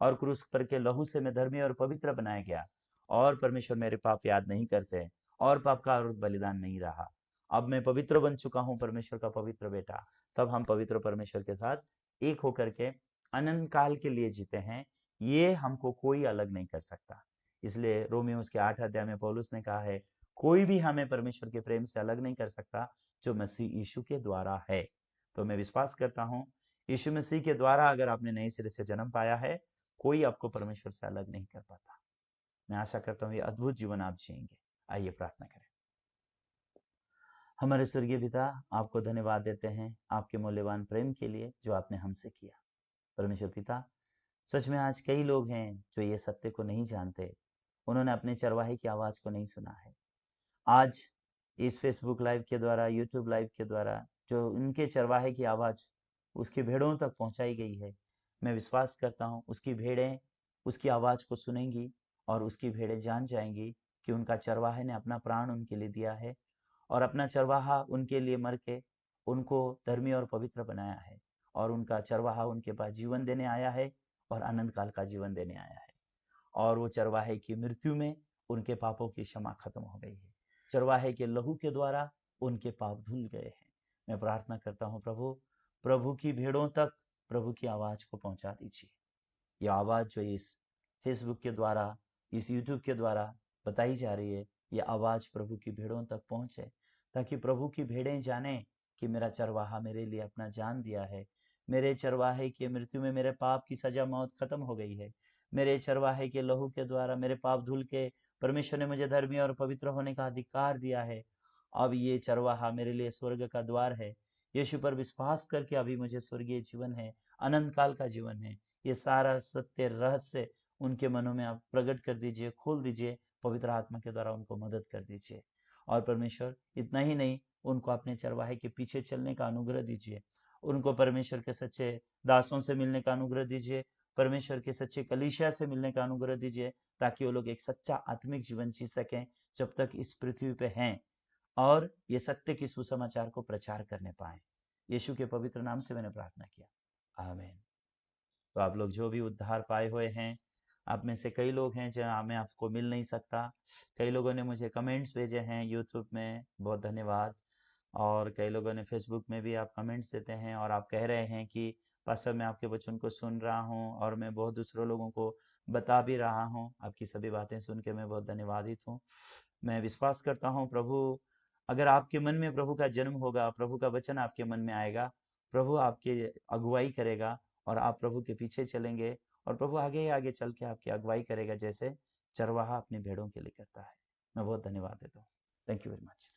और क्रूस पर के लहू से मैं धर्मी और पवित्र बनाया गया, और परमेश्वर मेरे पाप याद नहीं करते, और पाप का और बलिदान नहीं रहा। अब मैं पवित्र बन चुका हूँ, परमेश्वर का पवित्र बेटा। तब हम पवित्र परमेश्वर के साथ एक होकर के अनंत काल के लिए जीते हैं। ये हमको कोई अलग नहीं कर सकता। इसलिए रोमियो के 8 अध्याय में पौलुस ने कहा है, कोई भी हमें परमेश्वर के प्रेम से अलग नहीं कर सकता, जो मसीह यीशु के द्वारा है। तो मैं विश्वास करता हूँ, यीशु मसीह के द्वारा अगर आपने नए सिरे से जन्म पाया है, कोई आपको परमेश्वर से अलग नहीं कर पाता। मैं आशा करता हूँ ये अद्भुत जीवन आप जिएंगे। आइए प्रार्थना करें। हमारे स्वर्गीय पिता, आपको धन्यवाद देते हैं आपके मूल्यवान प्रेम के लिए जो आपने हमसे किया। परमेश्वर पिता, सच में आज कई लोग हैं जो ये सत्य को नहीं जानते, उन्होंने अपने चरवाहे की आवाज को नहीं सुना है। आज इस फेसबुक लाइव के द्वारा, यूट्यूब लाइव के द्वारा जो उनके चरवाहे की आवाज उसकी भेड़ों तक पहुंचाई गई है, मैं विश्वास करता हूं उसकी भेड़ें उसकी आवाज को सुनेंगी, और उसकी भेड़ें जान जाएंगी कि उनका चरवाहे ने अपना प्राण उनके लिए दिया है, और अपना चरवाहा उनके लिए मर के उनको धर्मी और पवित्र बनाया है, और उनका चरवाहा उनके पास जीवन देने आया है, और अनंत काल का जीवन देने आया है। और वो चरवाहे की मृत्यु में उनके पापों की क्षमा खत्म हो गई है। चरवाहे के लहू के द्वारा उनके पाप धुल गए हैं। मैं प्रार्थना करता हूँ प्रभु की भेड़ों तक प्रभु की आवाज को पहुंचा दीजिए। यह आवाज जो इस फेसबुक के द्वारा, इस यूट्यूब के द्वारा बताई जा रही है, यह आवाज प्रभु की भेड़ों तक पहुंचे, ताकि प्रभु की भेड़ें जाने कि मेरा चरवाहा मेरे लिए अपना जान दिया है। मेरे चरवाहे की मृत्यु में मेरे पाप की सजा मौत खत्म हो गई है। मेरे चरवाहे के लहू के द्वारा मेरे पाप धुल के परमेश्वर ने मुझे धर्मी और पवित्र होने का अधिकार दिया है। अब ये चरवाहा मेरे लिए स्वर्ग का द्वार है। यीशु पर विश्वास करके अभी मुझे स्वर्गीय जीवन है, अनंत काल का जीवन है। ये सारा सत्य रहस्य उनके मनों में आप प्रकट कर दीजिए, खोल दीजिए, पवित्र आत्मा के द्वारा उनको मदद कर दीजिए। और परमेश्वर इतना ही नहीं, उनको अपने चरवाहे के पीछे चलने का अनुग्रह दीजिए। उनको परमेश्वर के सच्चे दासों से मिलने का अनुग्रह दीजिए, परमेश्वर के सच्चे कलीसिया से मिलने का अनुग्रह दीजिए, ताकि वो लोग एक सच्चा आत्मिक जीवन जी सकें जब तक इस पृथ्वी पे हैं। और ये सत्य की सुसमाचार को प्रचार करने पाए। यीशु के पवित्र नाम से मैंने प्रार्थना किया, आमीन। तो आप लोग जो भी उद्धार पाए हुए हैं, आप में से कई लोग हैं जहाँ मैं आपको मिल नहीं सकता, कई लोगों ने मुझे कमेंट्स भेजे हैं यूट्यूब में, बहुत धन्यवाद। और कई लोगों ने फेसबुक में भी आप कमेंट्स देते हैं और आप कह रहे हैं कि पास्टर मैं आपके वचन को सुन रहा हूँ और मैं बहुत दूसरों लोगों को बता भी रहा हूँ। आपकी सभी बातें सुन के मैं बहुत धन्यवादित हूँ। मैं विश्वास करता हूँ प्रभु, अगर आपके मन में प्रभु का जन्म होगा, प्रभु का वचन आपके मन में आएगा, प्रभु आपकी अगुवाई करेगा और आप प्रभु के पीछे चलेंगे और प्रभु आगे ही आगे चल के आपकी अगुवाई करेगा, जैसे चरवाहा अपनी भेड़ों के लिए करता है। मैं बहुत धन्यवाद देता हूँ। Thank you very much.